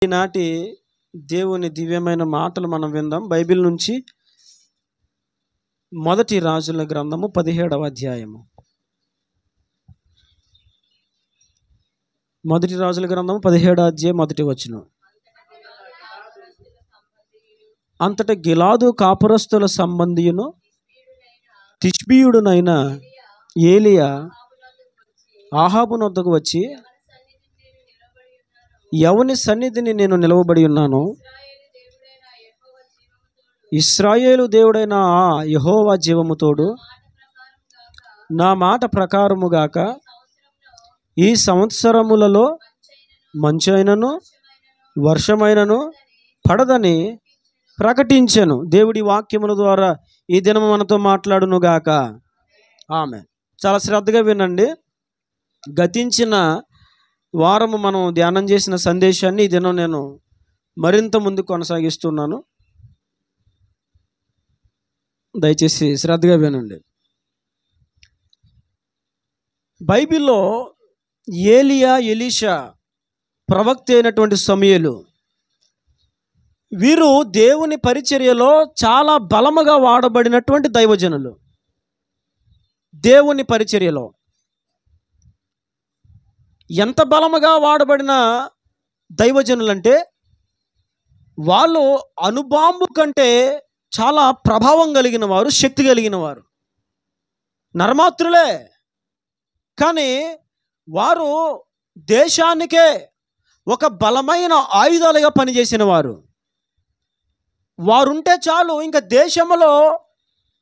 ఈనాటి దేవుని దివ్యమైన మాటలు మనం విందాం. బైబిల్ నుంచి మొదటి రాజుల గ్రంథము 17వ అధ్యాయము. మొదటి రాజుల గ్రంథము 17వ అధ్యాయం మొదటి వచనం. అంతట గిలాదు కాపురస్తుల సంబంధియును తిష్బీయుడునైన ఏలియా ఆహాబు నొద్దకు వచ్చి, ఎవని సన్నిధిని నేను నిలవబడి ఉన్నాను, ఇశ్రాయేలు దేవుడైన ఆ యెహోవా జీవము తోడు, నా మాట ప్రకారముగాక ఈ సంవత్సరములలో మంచైనను వర్షమైనను పడదని ప్రకటించెను. దేవుడి వాక్యముల ద్వారా ఈ దినము మనతో మాట్లాడునుగాక. ఆమేన్. చాలా శ్రద్ధగా వినండి. గతించిన వారము మనం ధ్యానం చేసిన సందేశాన్ని ఈ దినం నేను మరింత ముందు కొనసాగిస్తున్నాను. దయచేసి శ్రద్ధగా వినండి. బైబిల్లో ఏలియా, ఎలీషా, ప్రవక్త అయినటువంటి సమూయేలు, వీరు దేవుని పరిచర్యలో చాలా బలముగా వాడబడినటువంటి దైవజనులు. దేవుని పరిచర్యలో ఎంత బలముగా వాడబడిన దైవజనులంటే, వాళ్ళు అణుబాంబు కంటే చాలా ప్రభావం కలిగిన వారు, శక్తి కలిగిన వారు, నరమాత్రులే. కానీ వారు దేశానికే ఒక బలమైన ఆయుధాలుగా పనిచేసిన వారు. వారుంటే చాలు, ఇంకా దేశంలో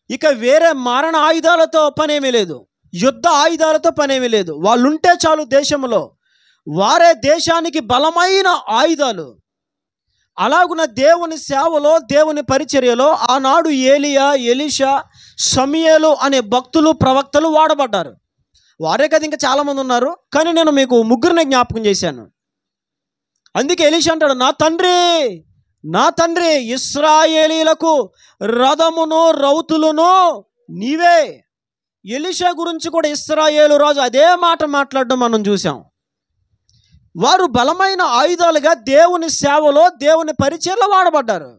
ఇక వేరే మారణ ఆయుధాలతో పనేమీ లేదు, యుద్ధ ఆయుధాలతో పనేమీ లేదు. వాళ్ళుంటే చాలు దేశంలో, వారే దేశానికి బలమైన ఆయుధాలు. అలాగున దేవుని సేవలో, దేవుని పరిచర్యలో ఆనాడు ఏలియా, ఎలీషా, సమూయేలు అనే భక్తులు, ప్రవక్తలు వాడబడ్డారు. వారే కదా, ఇంకా చాలామంది ఉన్నారు, కానీ నేను మీకు ముగ్గురిని జ్ఞాపకం చేశాను. అందుకే ఎలీషా అంటాడు, నా తండ్రి ఇశ్రాయేలీలకు రథమును రౌతులను నీవే. ఎలీషా గురించి కూడా ఇశ్రాయేలు రాజు అదే మాట మాట్లాడడం మనం చూసాం. వారు బలమైన ఆయుధాలుగా దేవుని సేవలో, దేవుని పరిచర్యలో వాడబడ్డారు.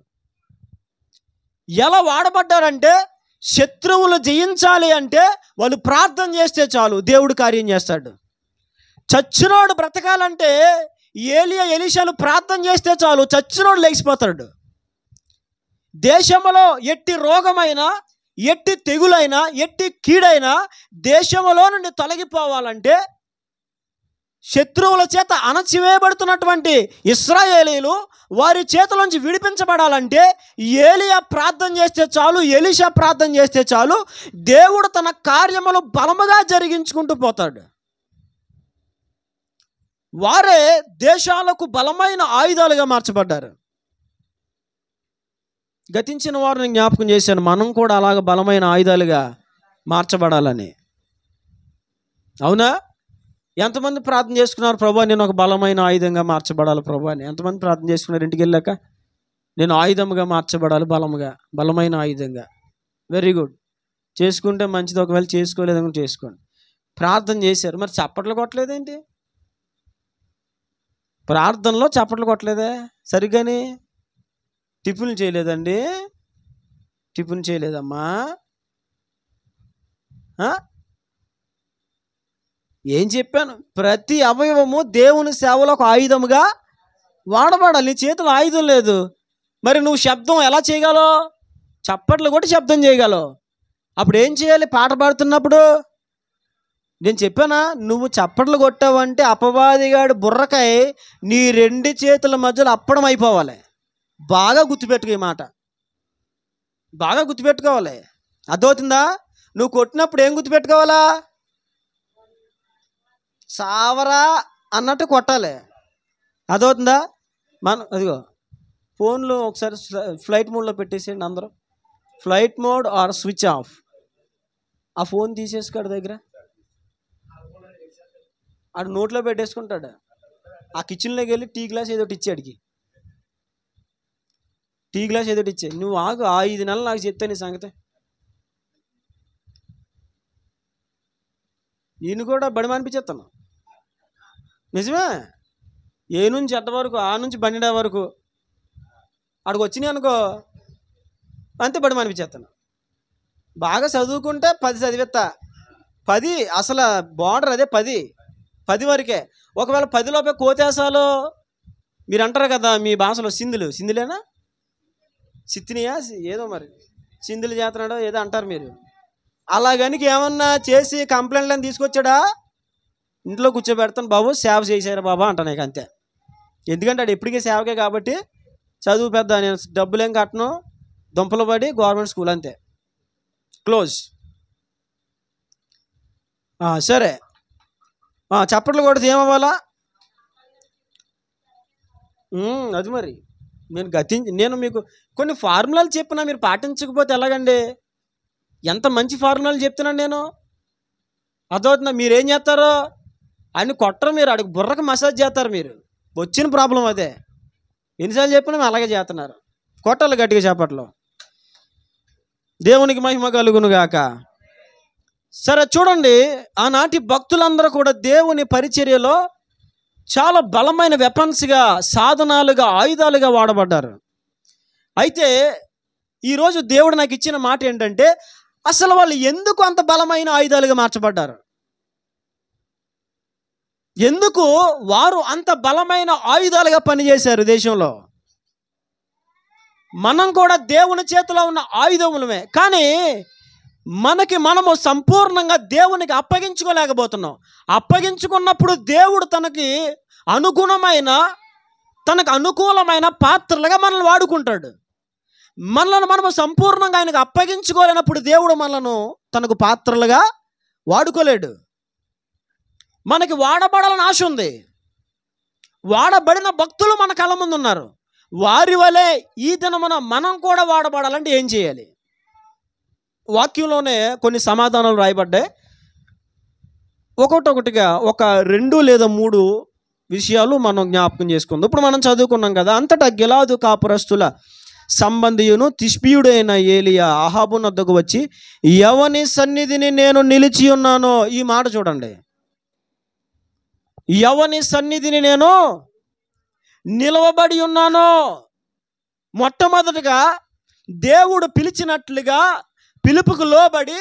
ఎలా వాడబడ్డారంటే, శత్రువులు జయించాలి అంటే వాళ్ళు ప్రార్థన చేస్తే చాలు, దేవుడు కార్యం చేస్తాడు. చచ్చినోడు బ్రతకాలంటే ఏలియా, ఎలీషాలు ప్రార్థన చేస్తే చాలు, చచ్చినోడు లేచిపోతాడు. దేశంలో ఎట్టి రోగమైనా, ఎట్టి తెగులైనా, ఎట్టి కీడైనా దేశంలో నుండి తొలగిపోవాలంటే, శత్రువుల చేత అణచివేయబడుతున్నటువంటి ఇశ్రాయేలీలు వారి చేతులోంచి విడిపించబడాలంటే ఏలియా ప్రార్థన చేస్తే చాలు, ఎలీషా ప్రార్థన చేస్తే చాలు, దేవుడు తన కార్యములు బలముగా జరిగించుకుంటూ పోతాడు. వారే దేశాలకు బలమైన ఆయుధాలుగా మార్చబడ్డారు. గతించిన వారిని జ్ఞాపకం చేశాను, మనం కూడా అలాగ బలమైన ఆయుధాలుగా మార్చబడాలని. అవునా? ఎంతమంది ప్రార్థన చేసుకున్నారు, ప్రభా నేను ఒక బలమైన ఆయుధంగా మార్చబడాలి ప్రభా అని? ఎంతమంది ప్రార్థన చేసుకున్నారు ఇంటికి వెళ్ళాక? నేను ఆయుధంగా మార్చబడాలి, బలమైన ఆయుధంగా. వెరీ గుడ్, చేసుకుంటే మంచిది. ఒకవేళ చేసుకోలేదని చేసుకోండి. ప్రార్థన చేశారు, మరి చప్పట్లు కొట్టలేదేంటి? ప్రార్థనలో చప్పట్లు కొట్టలేదే సరిగ్గాని? టిఫిన్లు చేయలేదండి? టిఫిన్ చేయలేదమ్మా? ఏం చెప్పాను? ప్రతి అవయవము దేవుని సేవలో ఒక ఆయుధముగా వాడబడాలి. నీ చేతిలో ఆయుధం లేదు, మరి నువ్వు శబ్దం ఎలా చేయగలవు? చప్పట్లు కొట్టి శబ్దం చేయగలవు. అప్పుడు ఏం చేయాలి? పాట పాడుతున్నప్పుడు నేను చెప్పానా, నువ్వు చప్పట్లు కొట్టావంటే అపవాదిగాడు బుర్రకాయ నీ రెండు చేతుల మధ్యలో అప్పడం అయిపోవాలి. బాగా గుర్తుపెట్టుకో, ఈ మాట బాగా గుర్తుపెట్టుకోవాలి. అర్థమవుతుందా? నువ్వు కొట్టినప్పుడు ఏం గుర్తుపెట్టుకోవాలా? సావరా అన్నట్టు కొట్టాలి. అదవుతుందా? అదిగో ఫోన్లో ఒకసారి ఫ్లైట్ మోడ్లో పెట్టేసేయండి అందరూ. Flight mode are switch off. ఆ ఫోన్ తీసేసుకోడు దగ్గర, ఆడు నోట్లో పెట్టేసుకుంటాడు. ఆ కిచెన్లోకి వెళ్ళి టీ గ్లాస్ ఏదోటి ఇచ్చాడికి, టీ గ్లాస్ ఏదోటి ఇచ్చే. నువ్వు ఆగు, 5 నెలలు నాకు చెప్తే నీ సంగతి. ఈయన కూడా బడి మానిపించేస్తాను. నిజమే. ఏ నుంచి ఎట్ట వరకు, ఆ నుంచి బండిడా వరకు అక్కడికి వచ్చినాయి అనుకో, అంతే బడి అనిపించేస్తాను. బాగా చదువుకుంటే 10 చదివేస్తా, 10 అసలు బార్డర్ అదే 10 వరకే. ఒకవేళ 10 లోపే కోతేసాలో, మీరు అంటారు కదా మీ భాషలో సింధులేనా సిత్తినియా ఏదో మరి సింధులు చేస్తున్నాడో ఏదో అంటారు మీరు. అలాగనికి ఏమన్నా చేసి కంప్లైంట్లను తీసుకొచ్చాడా, ఇంట్లో కూర్చోబెడతాను బాబు, సేవ చేశారు బాబా అంటాను. ఇక అంతే. ఎందుకంటే అది ఎప్పటికీ సేవకే కాబట్టి, చదువు పెద్ద, నేను డబ్బులేం కట్టను, దుంపలు పడి గవర్నమెంట్ స్కూల్ అంతే, క్లోజ్. సరే, చప్పట్లు కొడితే ఏమవ్వాలా? అది మరి నేను మీకు కొన్ని ఫార్ములాలు చెప్పినా మీరు పాటించకపోతే ఎలాగండి? ఎంత మంచి ఫార్ములాలు చెప్తున్నాను నేను, అదవుతుందా? మీరేం చేస్తారో అన్ని కొట్టరు, మీరు అడిగి బుర్రకు మసాజ్ చేస్తారు. మీరు వచ్చిన ప్రాబ్లం అదే. ఎన్నిసార్లు చెప్పినా మీరు అలాగే చేస్తున్నారు. కొట్టాలి గట్టిగా చేపట్లో. దేవునికి మహిమ కలుగును గాక. సరే చూడండి, ఆనాటి భక్తులందరూ కూడా దేవుని పరిచర్యలో చాలా బలమైన వెపన్స్గా, సాధనాలుగా, ఆయుధాలుగా వాడబడ్డారు. అయితే ఈరోజు దేవుడు నాకు ఇచ్చిన మాట ఏంటంటే, అసలు వాళ్ళు ఎందుకు అంత బలమైన ఆయుధాలుగా మార్చబడ్డారు? ఎందుకు వారు అంత బలమైన ఆయుధాలుగా పనిచేశారు దేశంలో? మనం కూడా దేవుని చేతిలో ఉన్న ఆయుధములమే, కానీ మనము సంపూర్ణంగా దేవునికి అప్పగించుకోలేకపోతున్నాం. అప్పగించుకున్నప్పుడు దేవుడు తనకు అనుకూలమైన పాత్రలుగా మనల్ని వాడుకుంటాడు. మనము సంపూర్ణంగా ఆయనకు అప్పగించుకోలేనప్పుడు దేవుడు మనలను తనకు పాత్రలుగా వాడుకోలేడు. మనకి వాడబడాలని ఆశ ఉంది. వాడబడిన భక్తులు మన కళ్ళ ముందు ఉన్నారు. వారి వలె ఈ దినమున మనం కూడా వాడబడాలంటే ఏం చేయాలి? వాక్యంలోనే కొన్ని సమాధానాలు రాయబడ్డాయి. ఒక్కొక్కటిగా ఒక 2 లేదా 3 విషయాలు మనం జ్ఞాపకం చేసుకుందాం. ఇప్పుడు మనం చదువుకున్నాం కదా, అంతటా గిలాదు కాపురస్తుల సంబంధియును తిష్బీయుడైన ఏలియా అహాబు వద్దకు వచ్చి, ఎవని సన్నిధిని నేను నిలిచి ఉన్నానో, ఈ మాట చూడండి, ఎవని సన్నిధిని నేను నిలవబడి ఉన్నానో. మొట్టమొదటిగా దేవుడు పిలిచినట్లుగా పిలుపుకు లోబడి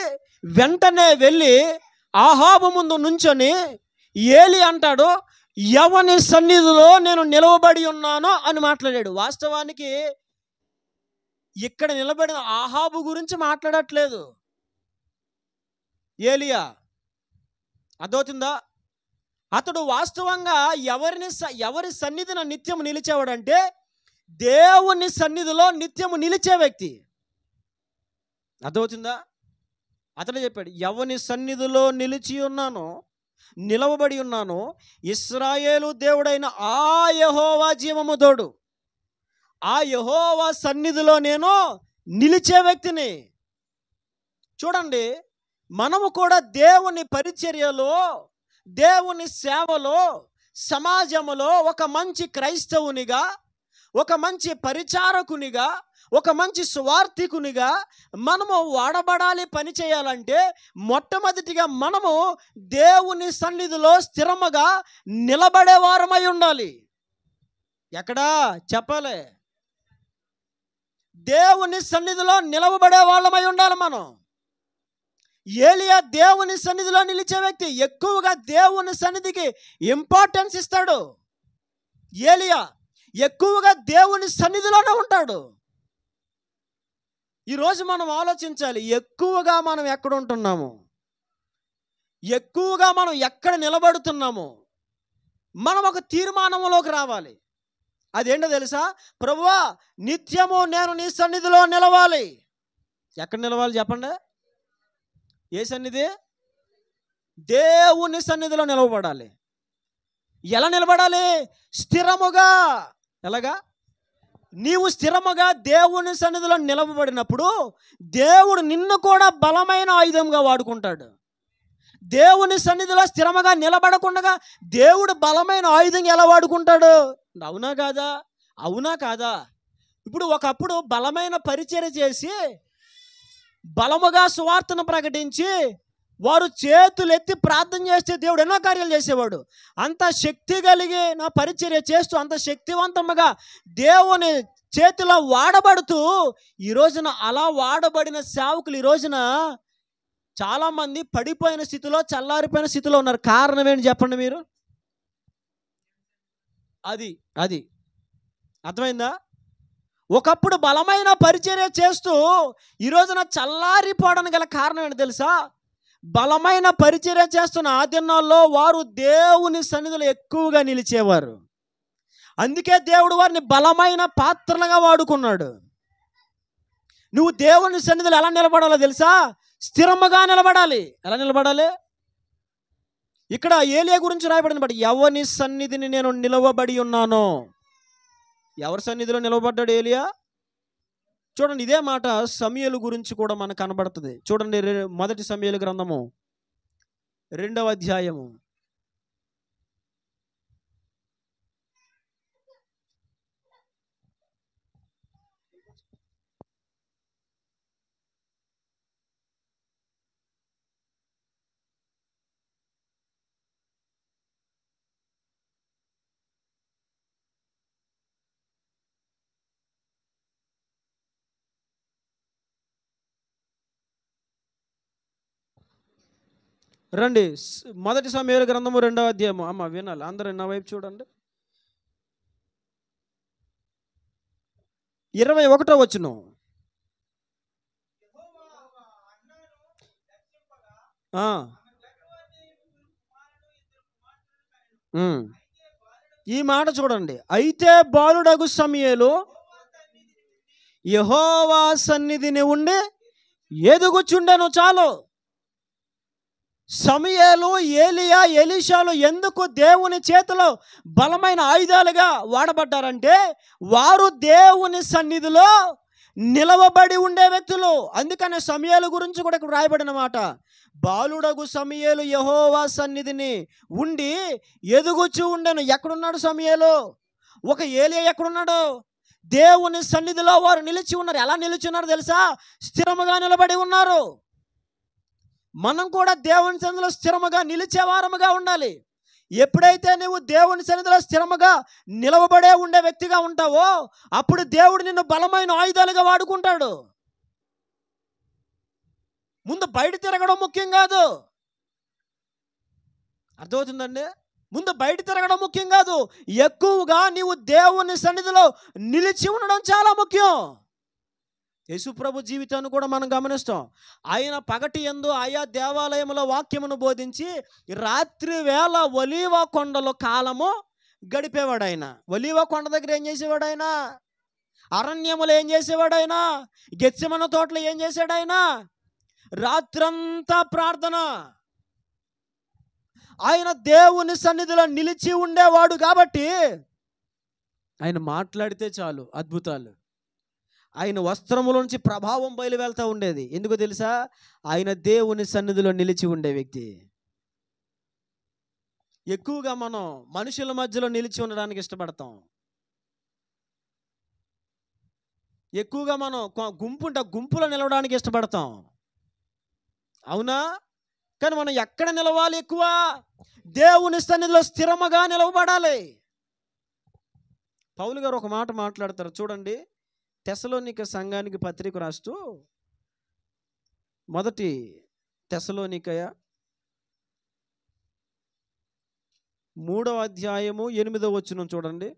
వెంటనే వెళ్ళి అహాబు ముందు నుంచొని ఏలి అంటాడు, ఎవని సన్నిధిలో నేను నిలవబడి ఉన్నానో అని మాట్లాడాడు. వాస్తవానికి ఇక్కడ నిలబడిన అహాబు గురించి మాట్లాడట్లేదు ఏలియా, అర్థమవుతుందా? అతడు వాస్తవంగా ఎవరి సన్నిధిన నిత్యము నిలిచేవాడంటే దేవుని సన్నిధిలో నిత్యము నిలిచే వ్యక్తి. అర్థమవుతుందా? అతడు చెప్పాడు, ఎవని సన్నిధిలో నిలవబడి ఉన్నానో ఇశ్రాయేలు దేవుడైన ఆ యెహోవా జీవము తోడు, ఆ యెహోవా సన్నిధిలో నేను నిలిచే వ్యక్తిని. చూడండి, మనము కూడా దేవుని పరిచర్యలో, దేవుని సేవలో, సమాజంలో ఒక మంచి క్రైస్తవునిగా, ఒక మంచి పరిచారకునిగా, ఒక మంచి సువార్థికునిగా మనము వాడబడాలి. పని చేయాలంటే మొట్టమొదటిగా మనము దేవుని సన్నిధిలో స్థిరముగా నిలబడే వారమై ఉండాలి. ఎక్కడా చెప్పాలి, దేవుని సన్నిధిలో నిలవబడే వాళ్ళమై ఉండాలి మనం. ఏలియా దేవుని సన్నిధిలో నిలిచే వ్యక్తి, ఎక్కువగా దేవుని సన్నిధికి ఇంపార్టెన్స్ ఇస్తాడు. ఏలియా ఎక్కువగా దేవుని సన్నిధిలోనే ఉంటాడు. ఈరోజు మనం ఆలోచించాలి, ఎక్కువగా మనం ఎక్కడ ఉంటున్నాము, ఎక్కువగా మనం ఎక్కడ నిలబడుతున్నాము. మనం ఒక తీర్మానంలోకి రావాలి. అదేంటో తెలుసా? ప్రభువా, నిత్యము నేను నీ సన్నిధిలో నిలవాలి. ఎక్కడ నిలవాలి చెప్పండి? ఏ సన్నిధి? దేవుని సన్నిధిలో నిలవబడాలి. ఎలా నిలబడాలి? స్థిరముగా. ఎలాగా? నీవు స్థిరముగా దేవుని సన్నిధిలో నిలవబడినప్పుడు దేవుడు నిన్ను కూడా బలమైన ఆయుధంగా వాడుకుంటాడు. దేవుని సన్నిధిలో స్థిరముగా నిలబడకుండా దేవుడు బలమైన ఆయుధంగా ఎలా వాడుకుంటాడు? అవునా కాదా? అవునా కాదా? ఇప్పుడు ఒకప్పుడు బలమైన పరిచర్య చేసి బలముగా సువార్తను ప్రకటించి వారు చేతులు ఎత్తి ప్రార్థన చేస్తే దేవుడు ఎన్నో కార్యాలు చేసేవాడు. అంత శక్తి కలిగిన పరిచర్య చేస్తూ అంత శక్తివంతముగా దేవుని చేతిలో వాడబడుతూ ఈ రోజున అలా వాడబడిన సేవకులు ఈ రోజున చాలామంది పడిపోయిన స్థితిలో, చల్లారిపోయిన స్థితిలో ఉన్నారు. కారణం ఏంటి చెప్పండి మీరు? అది అది అర్థమైందా? ఒకప్పుడు బలమైన పరిచర్య చేస్తూ ఈ రోజున చల్లారిపోవడానికి గల కారణం ఏంటి తెలుసా? బలమైన పరిచర్య చేస్తున్న ఆ దినాల్లో వారు దేవుని సన్నిధిలో ఎక్కువగా నిలిచేవారు. అందుకే దేవుడు వారిని బలమైన పాత్రలుగా వాడుకున్నాడు. నువ్వు దేవుని సన్నిధిలో ఎలా నిలబడాలో తెలుసా? స్థిరముగా నిలబడాలి. ఎలా నిలబడాలి? ఇక్కడ ఏలియా గురించి రాయబడిన బట్టి, ఎవని సన్నిధిని నేను నిలవబడి ఉన్నానో. ఎవరి సన్నిధిలో నిలవబడ్డాడు ఏలియా? చూడండి, ఇదే మాట సమూయేలు గురించి కూడా మనకు కనబడుతుంది. చూడండి, మొదటి సమూయేలు గ్రంథము 2వ అధ్యాయము. రండి, మొదటి సమూయేలు గ్రంథము 2వ అధ్యాయము. అమ్మ వినాలి, అందరూ నా వైపు చూడండి. 21వ వచనం. ఈ మాట చూడండి. అయితే బాలుడగు సమూయేలు యెహోవా సన్నిధిని ఉండి ఎదుగుచుండెను. చాలు. సమూయేలు, ఏలియా, ఎలీషాలు ఎందుకు దేవుని చేతిలో బలమైన ఆయుధాలుగా వాడబడ్డారంటే వారు దేవుని సన్నిధిలో నిలవబడి ఉండే వ్యక్తులు. అందుకనే సమూయేలు గురించి కూడా ఇక్కడ రాయబడిన మాట, బాలుడగు సమూయేలు యెహోవా సన్నిధిని ఉండి ఎదుగుచూ ఉండెను. ఎక్కడున్నాడు సమూయేలు? ఒక ఏలియా ఎక్కడున్నాడు? దేవుని సన్నిధిలో వారు నిలిచి ఉన్నారు. ఎలా నిలిచి ఉన్నారు తెలుసా? స్థిరముగా నిలబడి ఉన్నారు. మనం కూడా దేవుని సన్నిధిలో స్థిరముగా నిలిచేవారముగా ఉండాలి. ఎప్పుడైతే నువ్వు దేవుని సన్నిధిలో స్థిరముగా నిలవబడే ఉండే వ్యక్తిగా ఉంటావో అప్పుడు దేవుడు నిన్ను బలమైన ఆయుధాలుగా వాడుకుంటాడు. ముందు బయట తిరగడం ముఖ్యం కాదు. అర్థమవుతుందండి? ముందు బయట తిరగడం ముఖ్యం కాదు. ఎక్కువగా నీవు దేవుని సన్నిధిలో నిలిచి ఉండడం చాలా ముఖ్యం. యేసుప్రభు జీవితాన్ని కూడా మనం గమనిస్తాం. ఆయన పగటి యందు ఆయా దేవాలయంలో వాక్యమును బోధించి రాత్రి వేళ ఒలీవ కొండలో కాలము గడిపేవాడు. ఆయన ఒలీవ కొండ దగ్గర ఏం చేసేవాడు? ఆయన అరణ్యములో ఏం చేసేవాడు? ఆయన గెత్సెమనే తోటలో ఏం చేశాడు? ఆయన రాత్రంతా ప్రార్థన. ఆయన దేవుని సన్నిధిలో నిలిచి ఉండేవాడు కాబట్టి ఆయన మాట్లాడితే చాలు అద్భుతాలు. ఆయన వస్త్రములోంచి ప్రభావం బయలు వెళ్తూ ఉండేది. ఎందుకు తెలుసా? ఆయన దేవుని సన్నిధిలో నిలిచి ఉండే వ్యక్తి. ఎక్కువగా మనం మనుషుల మధ్యలో నిలిచి ఉండడానికి ఇష్టపడతాం. ఎక్కువగా మనం గుంపులో నిలవడానికి ఇష్టపడతాం. అవునా? కానీ మనం ఎక్కడ నిలవాలి? ఎక్కువ దేవుని సన్నిధిలో స్థిరముగా నిలవబడాలి. పౌలు గారు ఒక మాట మాట్లాడతారు చూడండి. తెస్సలోనిక సంఘానికి పత్రిక రాస్తూ, మొదటి తెస్సలోనికయ 3వ అధ్యాయము 8వ వచనం చూడండి.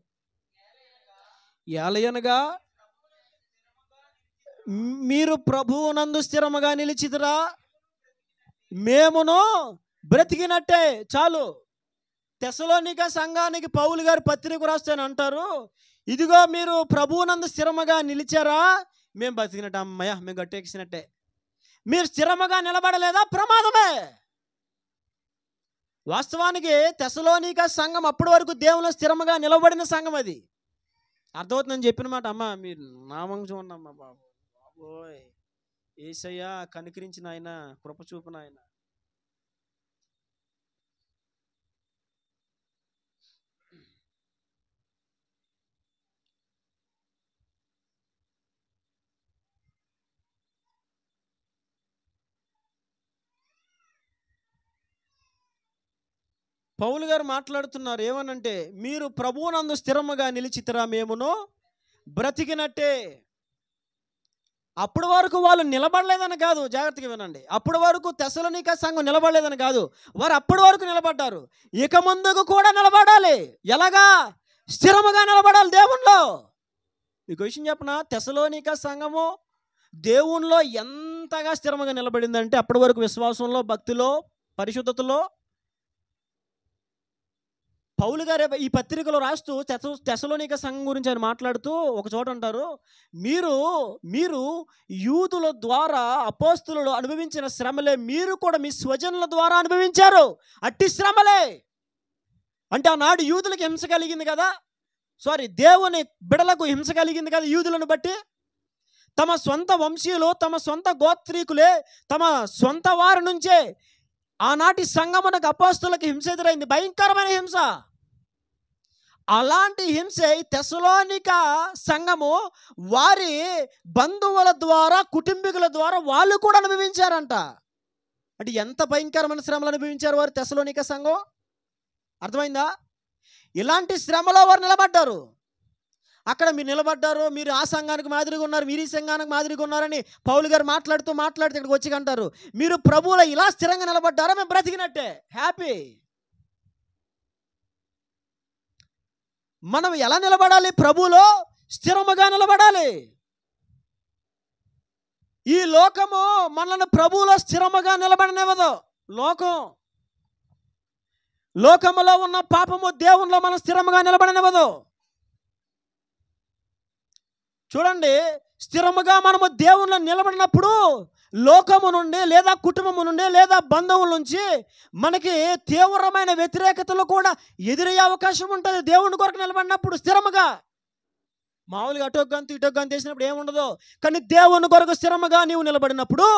ఏలయనగా మీరు ప్రభువునందు స్థిరముగా నిలిచితిరా, మేమును బ్రతికినట్టే. చాలు. తెస్సలోనిక సంఘానికి పౌలు గారు పత్రిక రాస్తేనే అంటారు, ఇదిగో మీరు ప్రభువునందు స్థిరముగా నిలిచారా, మేము బతికినట్టు. అమ్మయ్య, మేము గట్టెక్కిసినట్టే. మీరు స్థిరముగా నిలబడలేదా? ప్రమాదమే. వాస్తవానికి తెస్సలోనిక సంఘం అప్పటి వరకు దేవుని స్థిరముగా నిలబడిన సంఘం. అది అర్థమవుతుందని చెప్పిన మాట. అమ్మ మీరు నామం చూడండి అమ్మ. బాబోయ్, యేసయ్య కనికరించిన ఆయన, కృప చూపిన ఆయన. పౌలు గారు మాట్లాడుతున్నారు ఏమనంటే, మీరు ప్రభువునందు స్థిరముగా నిలిచితిరా మేమును బ్రతికినట్టే. అప్పటి వరకు వాళ్ళు నిలబడలేదని కాదు, జాగ్రత్తగా వినండి. అప్పటి వరకు తెస్సలోనిక సంఘం నిలబడలేదని కాదు, వారు అప్పటి వరకు నిలబడ్డారు. ఇక ముందుకు కూడా నిలబడాలి. ఎలాగా? స్థిరముగా నిలబడాలి దేవునిలో. మీకు విషయం చెప్పనా, తెస్సలోనిక సంఘము దేవునిలో ఎంతగా స్థిరముగా నిలబడిందంటే, అప్పటి వరకు విశ్వాసంలో, భక్తిలో, పరిశుద్ధతలో. పౌలు గారు ఈ పత్రికలో రాస్తూ తెస్సలోనిక సంఘం గురించి ఆయన మాట్లాడుతూ ఒక చోట అంటారు, మీరు యూదుల ద్వారా అపోస్తులు అనుభవించిన శ్రమలే మీరు కూడా మీ స్వజనుల ద్వారా అనుభవించారు. అట్టి శ్రమలే అంటే ఆనాడు యూదులకు హింస కలిగింది కదా, దేవుని బిడలకు హింస కలిగింది కదా యూదులను బట్టి. తమ సొంత వంశీయులు, తమ సొంత గోత్రీకులే, తమ సొంత వారి నుంచే ఆనాటి సంఘమునకు అపోస్తులకు హింస ఎదురైంది, భయంకరమైన హింస. అలాంటి హింస తెస్సలోనిక సంఘము వారి బంధువుల ద్వారా, కుటుంబీకుల ద్వారా వాళ్ళు కూడా అనుభవించారంట. అంటే ఎంత భయంకరమైన శ్రమలు అనుభవించారు వారు తెస్సలోనిక సంఘం, అర్థమైందా? ఇలాంటి శ్రమలో వారు నిలబడ్డారు. అక్కడ మీరు నిలబడ్డారు, మీరు ఆ సంఘానికి మాదిరిగా ఉన్నారు, మీరు ఈ సంఘానికి మాదిరిగా ఉన్నారని పౌలు గారు మాట్లాడుతూ ఇక్కడికి వచ్చి అంటారు, మీరు ప్రభువులో ఇలా స్థిరంగా నిలబడ్డారా, మేము బ్రతికినట్టే, హ్యాపీ. మనం ఎలా నిలబడాలి? ప్రభువులో స్థిరముగా నిలబడాలి. ఈ లోకము మనల్ని ప్రభువులో స్థిరముగా నిలబడనివ్వదు. లోకములో ఉన్న పాపము దేవునిలో మనం స్థిరముగా నిలబడనివ్వదు. చూడండి, స్థిరముగా మనము దేవునిలో నిలబడినప్పుడు లోకము నుండి లేదా కుటుంబము నుండి లేదా బంధువుల నుంచి మనకి తీవ్రమైన వ్యతిరేకతలు కూడా ఎదురయ్యే అవకాశం ఉంటుంది. దేవుని కొరకు నిలబడినప్పుడు స్థిరముగా, మామూలుగా అటో గంతు ఇటో గంతు వేసినప్పుడు ఏముండదు. కానీ దేవుని కొరకు స్థిరముగా నీవు నిలబడినప్పుడు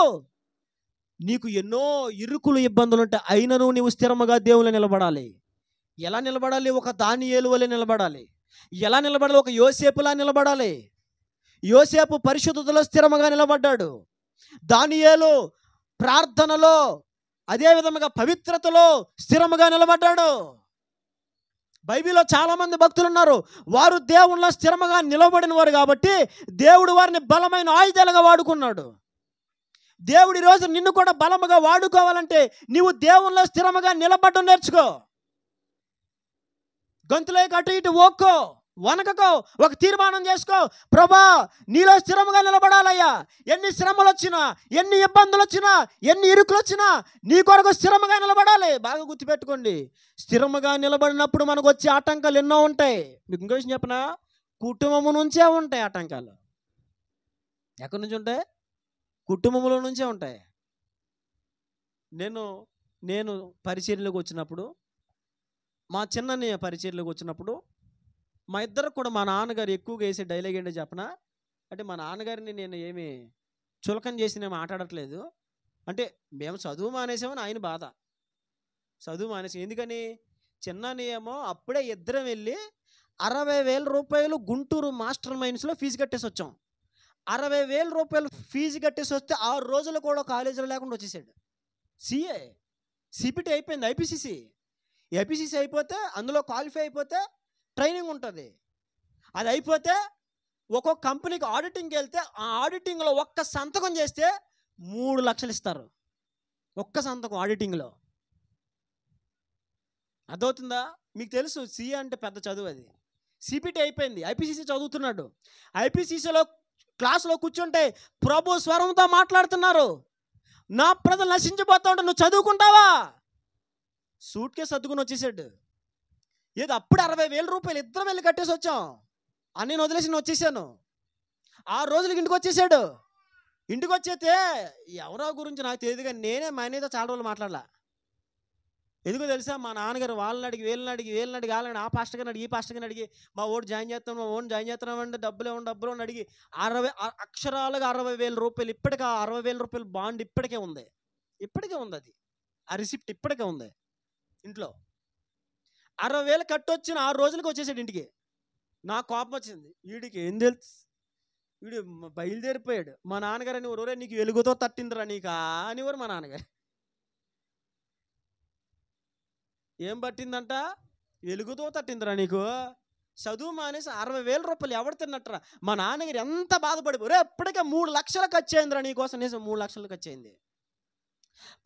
నీకు ఎన్నో ఇరుకులు ఇబ్బందులు ఉంటాయి, అయినను నీవు స్థిరముగా దేవుని నిలబడాలి. ఎలా నిలబడాలి? ఒక దానియేలు వలె నిలబడాలి. ఎలా నిలబడాలి? ఒక యోసేపులా నిలబడాలి. యోసేపు పరిశుద్ధతలో స్థిరముగా నిలబడ్డాడు. దానియేలు ప్రార్థనలో, అదే విధముగా పవిత్రతలో స్థిరముగా నిలబడ్డాడు. బైబిల్లో చాలామంది భక్తులు ఉన్నారు, వారు దేవునిలో స్థిరముగా నిలబడిన వారు కాబట్టి దేవుడు వారిని బలమైన ఆయుధాలుగా వాడుకున్నాడు. దేవుడు ఈరోజు నిన్ను కూడా బలముగా వాడుకోవాలంటే నీవు దేవునిలో స్థిరముగా నిలబడడం నేర్చుకో. గొంతులోకి అటు ఇటు ఓక్కో, వనకకో, ఒక తీర్మానం చేసుకో, ప్రభా నీలో స్థిరముగా నిలబడాలయ్యా. ఎన్ని శ్రమలు వచ్చినా, ఎన్ని ఇబ్బందులు వచ్చినా, ఎన్ని ఇరుకులు వచ్చినా నీ కొరకు స్థిరముగా నిలబడాలి. బాగా గుర్తుపెట్టుకోండి, స్థిరముగా నిలబడినప్పుడు మనకు వచ్చే ఆటంకాలు ఎన్నో ఉంటాయి. మీకు ఇంకో విషయం చెప్పనా, కుటుంబము నుంచే ఉంటాయి ఆటంకాలు. ఎక్కడి నుంచి ఉంటాయి? కుటుంబంలో నుంచే ఉంటాయి. నేను పరిచర్యలోకి వచ్చినప్పుడు, మా చిన్నని పరిచర్యలోకి వచ్చినప్పుడు, మా ఇద్దరు కూడా మా నాన్నగారు ఎక్కువగా వేసే డైలాగ్ ఏంటో చెప్పనా, అంటే మా నాన్నగారిని నేను ఏమి చులకన చేసి నేను మాట్లాడట్లేదు. అంటే మేము చదువు మానేసామని ఆయన బాధ, చదువు మానేసాం. ఎందుకని? చిన్నని ఏమో అప్పుడే ఇద్దరం వెళ్ళి 60,000 రూపాయలు గుంటూరు మాస్టర్ మైండ్స్లో ఫీజు కట్టేసి వచ్చాం. 60,000 రూపాయలు ఫీజు కట్టేసి వస్తే 6 రోజులు కూడా కాలేజీలో లేకుండా వచ్చేసాడు. సిఏ సిపిటి అయిపోయింది, ఐపీసీసీ అయిపోతే అందులో క్వాలిఫై అయిపోతే ట్రైనింగ్ ఉంటుంది. అది అయిపోతే ఒక్కొక్క కంపెనీకి ఆడిటింగ్కి వెళ్తే ఆ ఆడిటింగ్లో ఒక్క సంతకం చేస్తే 3 లక్షలు ఇస్తారు. ఒక్క సంతకం ఆడిటింగ్లో. అర్థమవుతుందా? మీకు తెలుసు సిఏ అంటే పెద్ద చదువు. అది సిపిటి అయిపోయింది, ఐపీసీసీ చదువుతున్నాడు. ఐపీసీసీలో క్లాసులో కూర్చుంటే ప్రభు స్వరంతో మాట్లాడుతున్నారు, నా ప్రజలు నశించిపోతా ఉంటే నువ్వు చదువుకుంటావా? సూట్ కేసు సర్దుకుని వచ్చేసాడు. ఏదో అప్పుడు 60,000 రూపాయలు ఇద్దరం వెళ్ళి కట్టేసి వచ్చాం. నేను వదిలేసి నేను వచ్చేసాను. 6 రోజులకి ఇంటికి వచ్చేసాడు. ఇంటికి వచ్చేస్తే ఎవరో గురించి నాకు తెలియదు, కానీ నేనే మా ఆయనతో చాలా రోజులు మాట్లాడలా. ఎందుకో తెలుసా? మా నాన్నగారు వాళ్ళని అడిగి వీళ్ళని అడిగి వాళ్ళని ఆ పాస్టర్ గారిని అడిగి ఈ పాస్టర్ గారిని అడిగి మా ఓడి జాయిన్ చేస్తాం, మా ఓన్ జాయిన్ చేస్తున్నామంటే డబ్బులు అని అడిగి 60 అక్షరాలుగా 60,000 రూపాయలు, ఇప్పటికీ 60,000 రూపాయలు బాండ్ ఇప్పటికే ఉంది. అది ఆ రిసిప్ట్ ఇప్పటికే ఉంది ఇంట్లో. 60,000 కట్టొచ్చిన 6 రోజులకి వచ్చేసాడు ఇంటికి. నా కోపం వచ్చింది. వీడికి ఏం తెలుసు, వీడు బయలుదేరిపోయాడు. మా నాన్నగారు అని ఊరే నీకు వెలుగుతో తట్టిందిరా నీకా అనేవారు మా నాన్నగారు. ఏం పట్టిందంట? వెలుగుతో తట్టిందిరా నీకు. చదువు మానేసి 60,000 రూపాయలు ఎవడు తిన్నట్టురా? మా నాన్నగారు ఎంత బాధపడి, రే ఇప్పటికే 3 లక్షలు ఖర్చు అయిందిరా నీకోసం. నిజం, 3 లక్షలు ఖర్చు అయింది.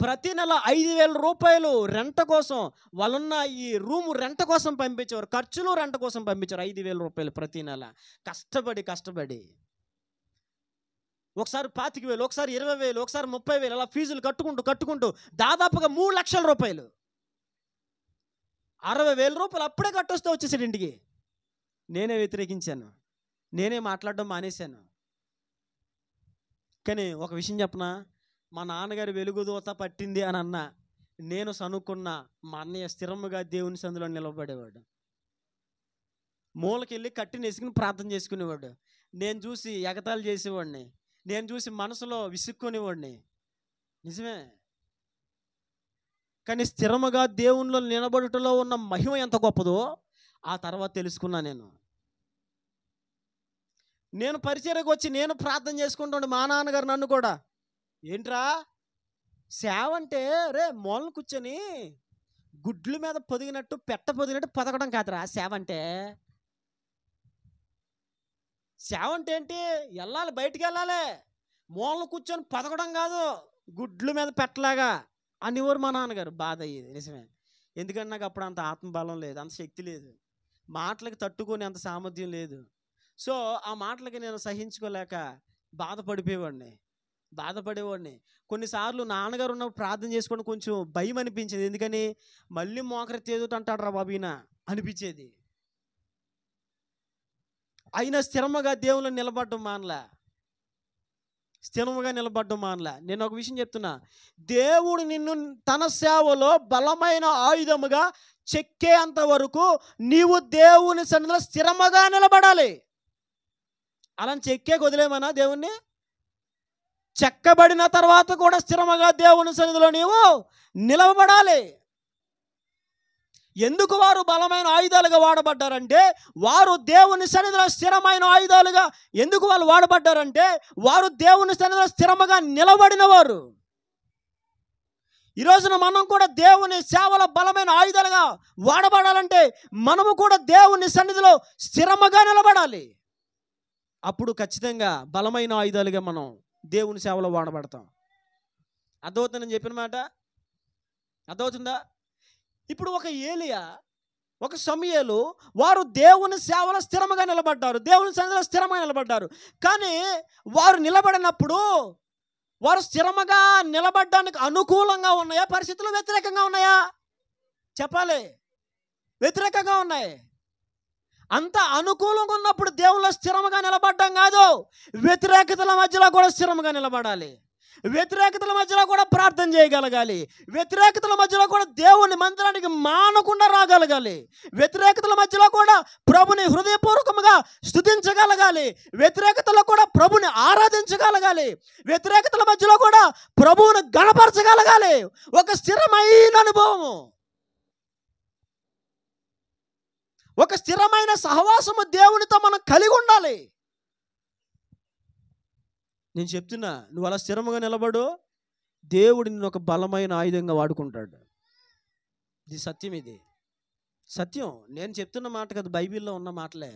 ప్రతి నెల 5,000 రూపాయలు రెంట కోసం, వాళ్ళున్న ఈ రూము రెంట కోసం పంపించేవారు. ఖర్చులు రెంట కోసం పంపించారు. 5,000 రూపాయలు ప్రతి నెల కష్టపడి ఒకసారి 25,000, ఒకసారి 20,000, ఒకసారి 30,000 అలా ఫీజులు కట్టుకుంటూ దాదాపుగా 3 లక్షల రూపాయలు. 60,000 రూపాయలు అప్పుడే కట్టొస్తే వచ్చేసాడు ఇంటికి. నేనే వ్యతిరేకించాను, నేనే మాట్లాడడం మానేశాను. కానీ ఒక విషయం చెప్పనా, మా నాన్నగారు వెలుగుదూత పట్టింది అని అన్నా, నేను సనుక్కున్న మా అన్నయ్య స్థిరముగా దేవుని సందులో నిలబడేవాడు. మూలకెళ్ళి కట్టిన వేసుకుని ప్రార్థన చేసుకునేవాడు. నేను చూసి ఎగతాళి చేసేవాడిని, నేను చూసి మనసులో విసుక్కునేవాడిని. నిజమే. కానీ స్థిరముగా దేవునిలో నిలబడుటలో ఉన్న మహిమ ఎంత గొప్పదో ఆ తర్వాత తెలుసుకున్నా. నేను పరిచర్యకు వచ్చి నేను ప్రార్థన చేసుకుంటుండే మా నాన్నగారు నన్ను కూడా, ఏంట్రా సేవ అంటే రే మూలను కూర్చొని గుడ్ల మీద పొదిగినట్టు పొదిగినట్టు పొదగడం కాదురా సేవ అంటే. సేవ అంటే ఏంటి? వెళ్ళాలి, బయటికి వెళ్ళాలి, మూలను కూర్చొని పొదగడం కాదు, గుడ్ల మీద పెట్టలాగా అనేవారు మా నాన్నగారు. బాధ అయ్యేది. నిజమే. ఎందుకంటే నాకు అప్పుడు అంత ఆత్మబలం లేదు, అంత శక్తి లేదు, మాటలకి తట్టుకొని అంత సామర్థ్యం లేదు. సో ఆ మాటలకి నేను సహించుకోలేక బాధపడేవాడిని. కొన్నిసార్లు నాన్నగారు ఉన్నప్పుడు ప్రార్థన చేసుకోవడం కొంచెం భయం అనిపించేది. ఎందుకని మళ్ళీ మోకరి ఏదో అంటాడు రా బాబు ఈయన అనిపించేది. అయినా స్థిరముగా దేవుళ్ళు నిలబడ్డం మానలా. నేను ఒక విషయం చెప్తున్నా, దేవుడు నిన్ను తన సేవలో బలమైన ఆయుధముగా చెక్కేంత వరకు నీవు దేవుని సన్నిధిలో స్థిరముగా నిలబడాలి. అలా చెక్కే వదిలేమన్నా దేవుణ్ణి? చెక్కబడిన తర్వాత కూడా స్థిరముగా దేవుని సన్నిధిలో నీవు నిలబడాలి. ఎందుకు వారు బలమైన ఆయుధాలుగా వాడబడ్డారంటే, వారు దేవుని సన్నిధిలో స్థిరమైన ఆయుధాలుగా ఎందుకు వాళ్ళు వాడబడ్డారంటే, వారు దేవుని సన్నిధిలో స్థిరముగా నిలబడిన వారు. ఈ రోజున మనం కూడా దేవుని సేవలో బలమైన ఆయుధాలుగా వాడబడాలంటే మనము కూడా దేవుని సన్నిధిలో స్థిరముగా నిలబడాలి. అప్పుడు ఖచ్చితంగా బలమైన ఆయుధాలుగా మనం దేవుని సేవలో వాడబడతాం. అర్థమవుతుందని చెప్పిన మాట? అర్థమవుతుందా? ఇప్పుడు ఒక ఏలియా, ఒక సమూయేలు, వారు దేవుని సేవలో స్థిరముగా నిలబడ్డారు, దేవుని సన్నిధిలో స్థిరంగా నిలబడ్డారు. కానీ వారు నిలబడినప్పుడు వారు స్థిరముగా నిలబడడానికి అనుకూలంగా ఉన్నాయా, పరిస్థితులు వ్యతిరేకంగా ఉన్నాయా? చెప్పాలి. వ్యతిరేకంగా ఉన్నాయి. అంత అనుకూలంగా ఉన్నప్పుడు దేవునిలో స్థిరముగా నిలబడ్డం కాదు, వ్యతిరేకతల మధ్యలో కూడా స్థిరముగా నిలబడాలి. వ్యతిరేకతల మధ్యలో కూడా ప్రార్థన చేయగలగాలి. వ్యతిరేకతల మధ్యలో కూడా దేవుని మందిరానికి మానకుండా రాగలగాలి. వ్యతిరేకతల మధ్యలో కూడా ప్రభుని హృదయపూర్వకంగా స్తుతించగలగాలి. వ్యతిరేకతలో కూడా ప్రభుని ఆరాధించగలగాలి. వ్యతిరేకతల మధ్యలో కూడా ప్రభువును గణపరచగలగాలి. ఒక స్థిరమైన అనుభవము, ఒక స్థిరమైన సహవాసము దేవునితో మనం కలిగి ఉండాలి. నేను చెప్తున్నా, నువ్వు అలా స్థిరముగా నిలబడు, దేవుడు నిన్ను ఒక బలమైన ఆయుధంగా వాడుకుంటాడు. ఇది సత్యం. ఇది సత్యం. నేను చెప్తున్న మాట కాదు, బైబిల్లో ఉన్న మాటలే.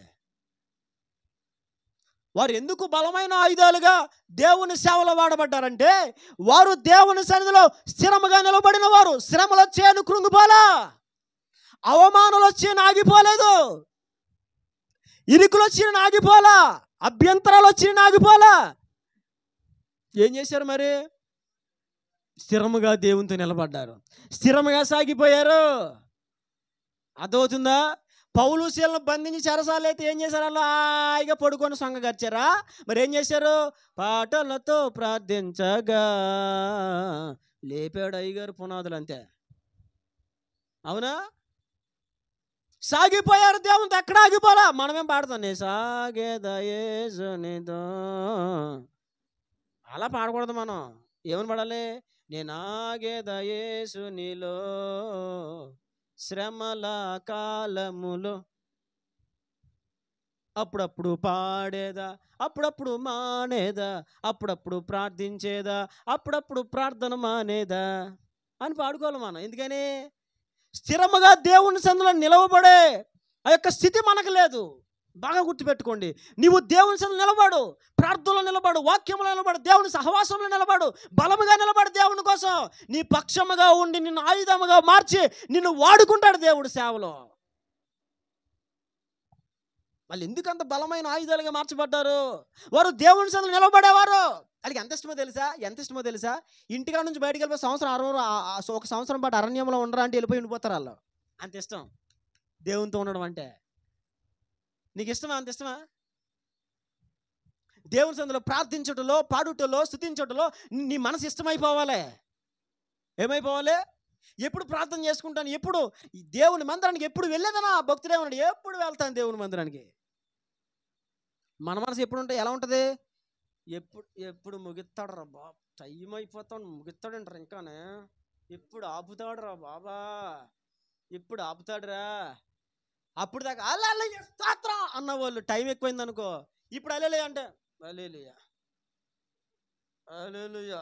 వారు ఎందుకు బలమైన ఆయుధాలుగా దేవుని సేవలో వాడబడ్డారంటే, వారు దేవుని సన్నిధిలో స్థిరముగా నిలబడిన వారు. శ్రమలు వచ్చేను కృంగిపోలా, అవమానాలు వచ్చి ఆగిపోలేదు, ఇరుకులు వచ్చి ఆగిపోలా, అభ్యంతరాలు వచ్చి ఆగిపోలా. ఏం చేశారు మరి? స్థిరముగా దేవునితో నిలబడ్డారు, స్థిరముగా సాగిపోయారు. అర్థమవుతుందా? పౌలు శీలను బంధించి చెరసాలు అయితే ఏం చేశారు? అలా హాయిగా పడుకొని సొంగగర్చారా? మరి ఏం చేశారు? పాటలతో ప్రార్థించగా లేపాడు అయ్యగారు పునాదులు. అంతే. అవునా? సాగిపోయారు దేవునితో. ఎక్కడ ఆగిపోలా. మనమేం పాడతాం, నే సాగేదయేసునితో. అలా పాడకూడదు. మనం ఏమని పాడాలి? నేను ఆగేదయేసునిలో శ్రమల కాలములో. అప్పుడప్పుడు పాడేదా, అప్పుడప్పుడు మానేదా, అప్పుడప్పుడు ప్రార్థించేదా, అప్పుడప్పుడు ప్రార్థన మానేదా అని పాడుకోవాలి మనం. ఎందుకని? స్థిరముగా దేవుని సన్నిధిలో నిలవబడే ఆ యొక్క స్థితి మనకు లేదు. బాగా గుర్తుపెట్టుకోండి. నీవు దేవుని సన్నిధిలో నిలబడు, ప్రార్థనలో నిలబడు, వాక్యంలో నిలబడు, దేవుని సహవాసంలో నిలబడు, బలముగా నిలబడు దేవుని కోసం. నీ పక్షముగా ఉండి నిన్ను ఆయుధముగా మార్చి నిన్ను వాడుకుంటాడు దేవుడు సేవలో. వాళ్ళు ఎందుకంత బలమైన ఆయుధాలుగా మార్చబడ్డారు? వారు దేవుని సన్నిధిలో నిలబడేవారు. వాళ్ళకి ఎంత ఇష్టమో తెలుసా? ఎంత ఇష్టమో తెలుసా? ఇంటికాడ నుంచి బయటికి వెళ్ళిపోయి ఒక సంవత్సరం పాటు అరణ్యంలో ఉండరా అంటే వెళ్ళిపోయి ఉండిపోతారు వాళ్ళు. అంత ఇష్టం దేవునితో ఉండడం అంటే. నీకు ఇష్టమా? అంత ఇష్టమా? దేవుని సన్నిధిలో ప్రార్థించటంలో, పాడుటలో, స్తుతించటంలో నీ మనసు ఇష్టమైపోవాలి. ఏమైపోవాలి? ఎప్పుడు ప్రార్థన చేసుకుంటాను, ఎప్పుడు దేవుని మందిరానికి ఎప్పుడు వెళ్ళేదనా భక్తుడే ఉన్నాడు, ఎప్పుడు వెళ్తాను దేవుని మందిరానికి. మన మనసు ఎప్పుడు ఉంటే ఎలా ఉంటుంది? ఎప్పుడు ముగిస్తాడు రా బాబా, టైం అయిపోతాడు, ముగిస్తాడంటారు ఇంకానే, ఎప్పుడు ఆపుతాడు రా బాబా, ఎప్పుడు ఆపుతాడురా. అప్పుడు దాకా అల్లెలుయా స్తోత్రం అన్న వాళ్ళు టైం ఎక్కువైంది అనుకో, ఇప్పుడు అల్లెలుయా అంటే అల్లెలుయా అల్లెలుయా,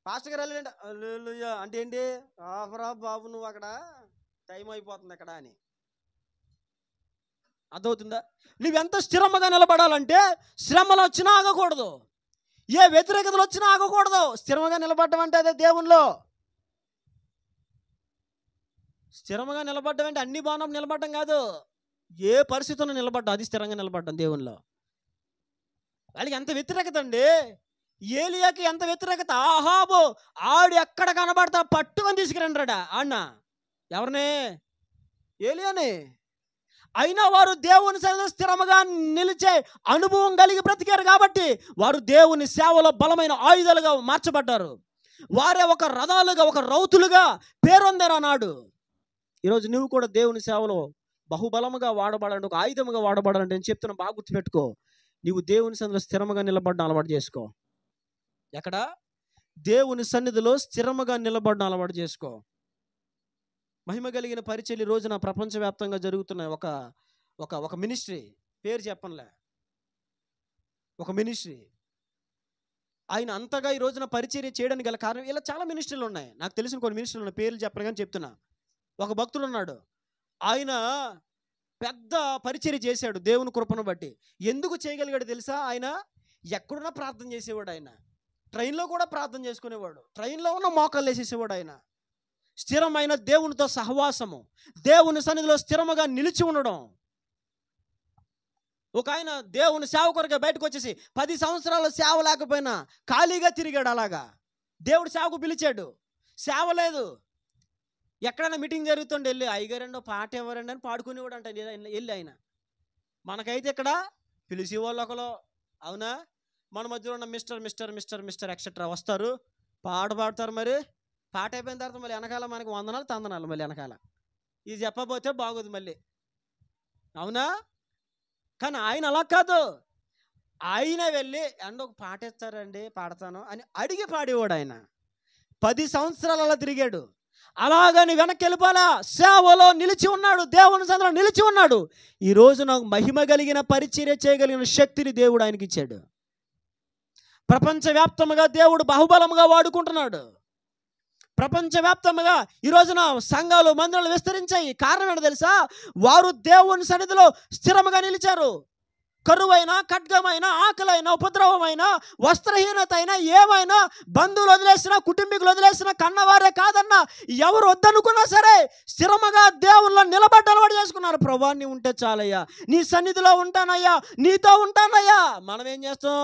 పాస్టర్ గారు అల్లెలుయా అల్లెలుయా అంటే ఏంటి? ఆఫరా బాబు నువ్వు అక్కడ, టైం అయిపోతుంది అక్కడ అని. అర్థమవుతుందా? నువ్వెంత స్థిరముగా నిలబడాలంటే శ్రమలు వచ్చినా ఆగకూడదు, ఏ వ్యతిరేకతలు వచ్చినా ఆగకూడదు. స్థిరంగా నిలబడడం అంటే అదే దేవునిలో. స్థిరంగా నిలబడ్డం అంటే అన్ని బాణం నిలబడడం కాదు, ఏ పరిస్థితుల్లో నిలబడ్డం అది స్థిరంగా నిలబడ్డం దేవునిలో. వాళ్ళకి ఎంత వ్యతిరేకత అండి, ఏలియాకి ఎంత వ్యతిరేకత. ఆహాబు ఆడు ఎక్కడ కనబడతా పట్టుకొని తీసుకురండ్రాడా ఆడిన. ఎవరిని? ఏలియాని. అయినా వారు దేవుని సన్నిధిలో స్థిరముగా నిలిచే అనుభవం కలిగి బ్రతికారు కాబట్టి వారు దేవుని సేవలో బలమైన ఆయుధాలుగా మార్చబడ్డారు. వారే ఒక రథాలుగా, ఒక రౌతులుగా పేరొందారు అన్నాడు. ఈరోజు నువ్వు కూడా దేవుని సేవలో బహుబలముగా వాడబడాలంటే, ఒక ఆయుధముగా వాడబడాలంటే నేను చెప్తున్నా, బాగా గుర్తుపెట్టుకో. నీవు దేవుని సన్నిధిలో స్థిరముగా నిలబడడం అలవాటు చేసుకో. ఎక్కడ? దేవుని సన్నిధిలో స్థిరముగా నిలబడడం అలవాటు చేసుకో. మహిమ కలిగిన పరిచర్యలు ఈ రోజున ప్రపంచవ్యాప్తంగా జరుగుతున్నాయి. ఒక మినిస్ట్రీ, పేరు చెప్పనులే, ఒక మినిస్ట్రీ. ఆయన అంతగా ఈ రోజున పరిచర్య చేయడానికి గల కారణం, ఇలా చాలా మినిస్ట్రీలు ఉన్నాయి, నాకు తెలిసిన కొన్ని మినిస్ట్రీలు ఉన్నాయి, పేర్లు చెప్పను కానీ చెప్తున్నా. ఒక భక్తుడు ఉన్నాడు, ఆయన పెద్ద పరిచర్య చేశాడు దేవుని కృపను బట్టి. ఎందుకు చేయగలిగాడు తెలుసా? ఆయన ఎక్కడున్నా ప్రార్థన చేసేవాడు. ఆయన ట్రైన్లో కూడా ప్రార్థన చేసుకునేవాడు, ట్రైన్లో ఉన్న మోకాళ్ళు వేసేసేవాడు. ఆయన స్థిరమైన దేవునితో సహవాసము, దేవుని సన్నిధిలో స్థిరముగా నిలిచి ఉండడం. ఒక ఆయన దేవుని సేవ కొరకే బయటకు వచ్చేసి 10 సంవత్సరాల సేవ లేకపోయినా ఖాళీగా తిరిగాడు. అలాగా దేవుడు సేవకు పిలిచాడు, సేవ లేదు. ఎక్కడైనా మీటింగ్ జరుగుతుండే వెళ్ళి అయ్యగారండి పాట ఎవరండి అని పాడుకునేవాడు అంట వెళ్ళి. ఆయన మనకైతే ఇక్కడ పిలిచేవాళ్ళు ఒకరు, అవునా? మన మధ్యలో ఉన్న mister mister mister mister etcetera వస్తారు, పాడతారు. మరి పాట అయిపోయిన తర్వాత మళ్ళీ వెనకాల మనకి వందనాలు తందనాలు, మళ్ళీ వెనకాల ఇది చెప్పబోతే బాగోదు మళ్ళీ, అవునా? కానీ ఆయన అలా కాదు. ఆయన వెళ్ళి అండ్ ఒక పాట ఇస్తారండి పాడతాను అని అడిగి పాడేవాడు. ఆయన 10 సంవత్సరాలు అలా తిరిగాడు. అలాగని వెనక్కి వెళ్ళిపోలా, సేవలో నిలిచి ఉన్నాడు, దేవుని సన్నిధిలో నిలిచి ఉన్నాడు. ఈ రోజు నాకు మహిమ కలిగిన పరిచర్య చేయగలిగిన శక్తిని దేవుడు ఆయనకి ఇచ్చాడు. ప్రపంచవ్యాప్తంగా దేవుడు బహుబలముగా వాడుకుంటున్నాడు. ప్రపంచవ్యాప్తంగా ఈ రోజున సంఘాలు, మందిరాలు విస్తరించాయి. కారణం ఏంటో తెలుసా? వారు దేవుని సన్నిధిలో స్థిరముగా నిలిచారు. కరువైనా, ఖడ్గమైనా, ఆకలైనా, ఉపద్రవమైనా, వస్త్రహీనత అయినా, ఏమైనా, బంధువులు వదిలేసినా, కుటుంబీకులు వదిలేసినా, కన్నవారే కాదన్నా, ఎవరు వద్దనుకున్నా సరే స్థిరముగా దేవుళ్ళ నిలబడ్డ అలవాటు చేసుకున్నారు. ప్రభువా నీ ఉంటే చాలయ్యా, నీ సన్నిధిలో ఉంటానయ్యా, నీతో ఉంటానయ్యా. మనం ఏం చేస్తాం?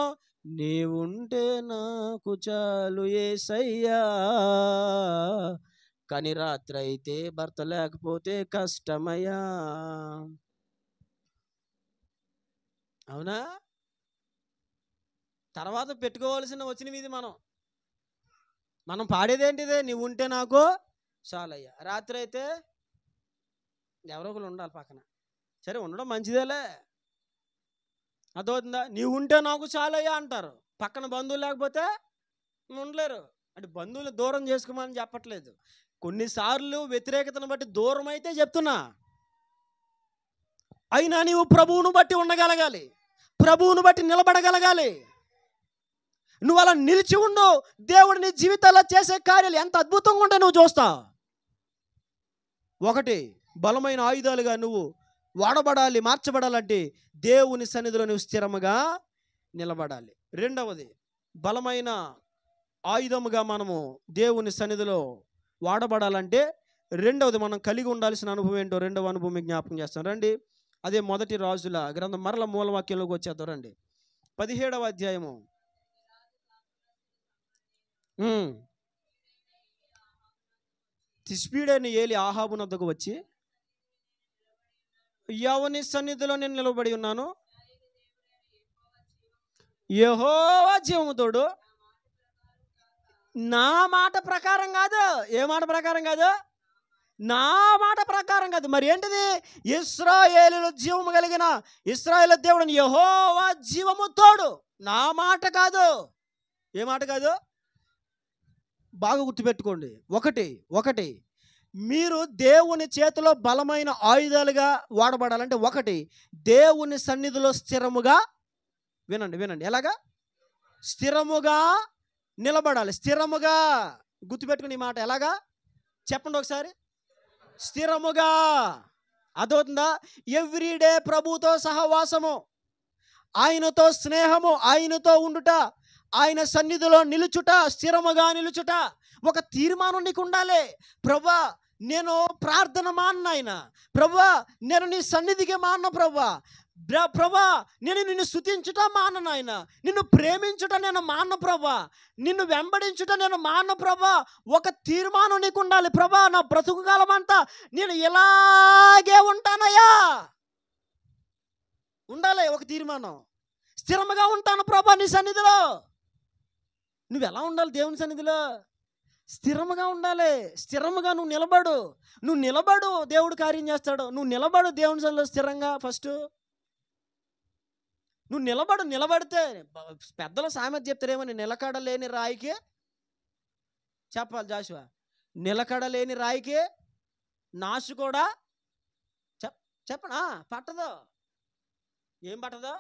నీవుంటే నాకు చాలు యేసయ్యా, కానీ రాత్రి అయితే భర్త లేకపోతే కష్టమయ్యా. అవునా? తర్వాత పెట్టుకోవాల్సిన వచ్చినవి ఇది. మనం పాడేదేంటిదే? నీవు ఉంటే నాకు చాలయ్యా. రాత్రి అయితే ఎవరో ఒకరు ఉండాలి పక్కన. సరే ఉండడం మంచిదేలే, అర్థమవుతుందా? నీవు ఉంటే నాకు చాలయ్యా అంటారు. పక్కన బంధువులు లేకపోతే ఉండలేరు. అంటే బంధువులు దూరం చేసుకోమని చెప్పట్లేదు, కొన్నిసార్లు వ్యతిరేకతను బట్టి దూరం అయితే చెప్తున్నా. అయినా నీవు ప్రభువును బట్టి ఉండగలగాలి, ప్రభువును బట్టి నిలబడగలగాలి. నువ్వు అలా నిలిచి ఉండు, దేవుడు నీ జీవితాల్లో చేసే కార్యాలు ఎంత అద్భుతంగా ఉంటే నువ్వు చూస్తావు. ఒకటి, బలమైన ఆయుధాలుగా నువ్వు వాడబడాలి, మార్చబడాలంటే దేవుని సన్నిధిలో నువ్వు స్థిరముగా నిలబడాలి. రెండవది, బలమైన ఆయుధముగా మనము దేవుని సన్నిధిలో వాడబడాలంటే రెండవది మనం కలిగి ఉండాల్సిన అనుభవం ఏంటో రెండవ అనుభవం మీకు జ్ఞాపకం చేస్తాను రండి. అదే మొదటి రాజుల గ్రంథం, మరల మూలవాక్యంలోకి వచ్చేద్దాం రండి. 17వ అధ్యాయము. తిష్బీడైన ఏలి ఆహాబు నద్దకు వచ్చి, యెహోవా సన్నిధిలో నేను నిలబడి ఉన్నాను, యెహోవా జీవము తోడు, నా మాట ప్రకారం కాదు. ఏ మాట ప్రకారం కాదు? నా మాట ప్రకారం కాదు. మరి ఏంటిది? ఇశ్రాయేలులో జీవము కలిగిన ఇశ్రాయేలు దేవుడు యెహోవా జీవము తోడు, నా మాట కాదు. ఏ మాట కాదు? బాగా గుర్తుపెట్టుకోండి. ఒకటి మీరు దేవుని చేతిలో బలమైన ఆయుధాలుగా వాడబడాలంటే ఒకటి, దేవుని సన్నిధిలో స్థిరముగా వినండి. ఎలాగా? స్థిరముగా నిలబడాలి. స్థిరముగా గుర్తుపెట్టుకుని ఈ మాట. ఎలాగా చెప్పండి ఒకసారి. స్థిరముగా. అదవుతుందా? ఎవ్రీడే ప్రభుతో సహవాసము, ఆయనతో స్నేహము, ఆయనతో ఉండుట, ఆయన సన్నిధిలో నిలుచుట, స్థిరముగా నిలుచుట. ఒక తీర్మానం నీకు ఉండాలి. ప్రభా నేను ప్రార్థన మాన్న, ఆయన ప్రభా నేను నీ సన్నిధికి మాన్న, ప్రభా నేను నిన్ను స్తుతించుట మాన్న, నాయన నిన్ను ప్రేమించుట నేను మాన్న, ప్రభా నిన్ను వెంబడించుట నేను మాన్న, ప్రభా. ఒక తీర్మానం నీకు ఉండాలి. ప్రభా నా బ్రతుకు కాలం అంతా నేను ఇలాగే ఉంటానయ్యా, ఉండాలి ఒక తీర్మానం. స్థిరముగా ఉంటాను ప్రభా నీ సన్నిధిలో. నువ్వు ఎలా ఉండాలి దేవుని సన్నిధిలో? స్థిరముగా ఉండాలి. స్థిరముగా నువ్వు నిలబడు, దేవుడు కార్యం చేస్తాడు. నువ్వు నిలబడు దేవుని సన్నిధిలో స్థిరంగా. ఫస్ట్ నువ్వు నిలబడితే పెద్దల సామెత చెప్తారేమో, నిలకడలేని రాయికి, చెప్పాలి జాషువా, నిలకడలేని రాయికి నాసు కూడా చెప్పనా పట్టదు. ఏం పట్టదు?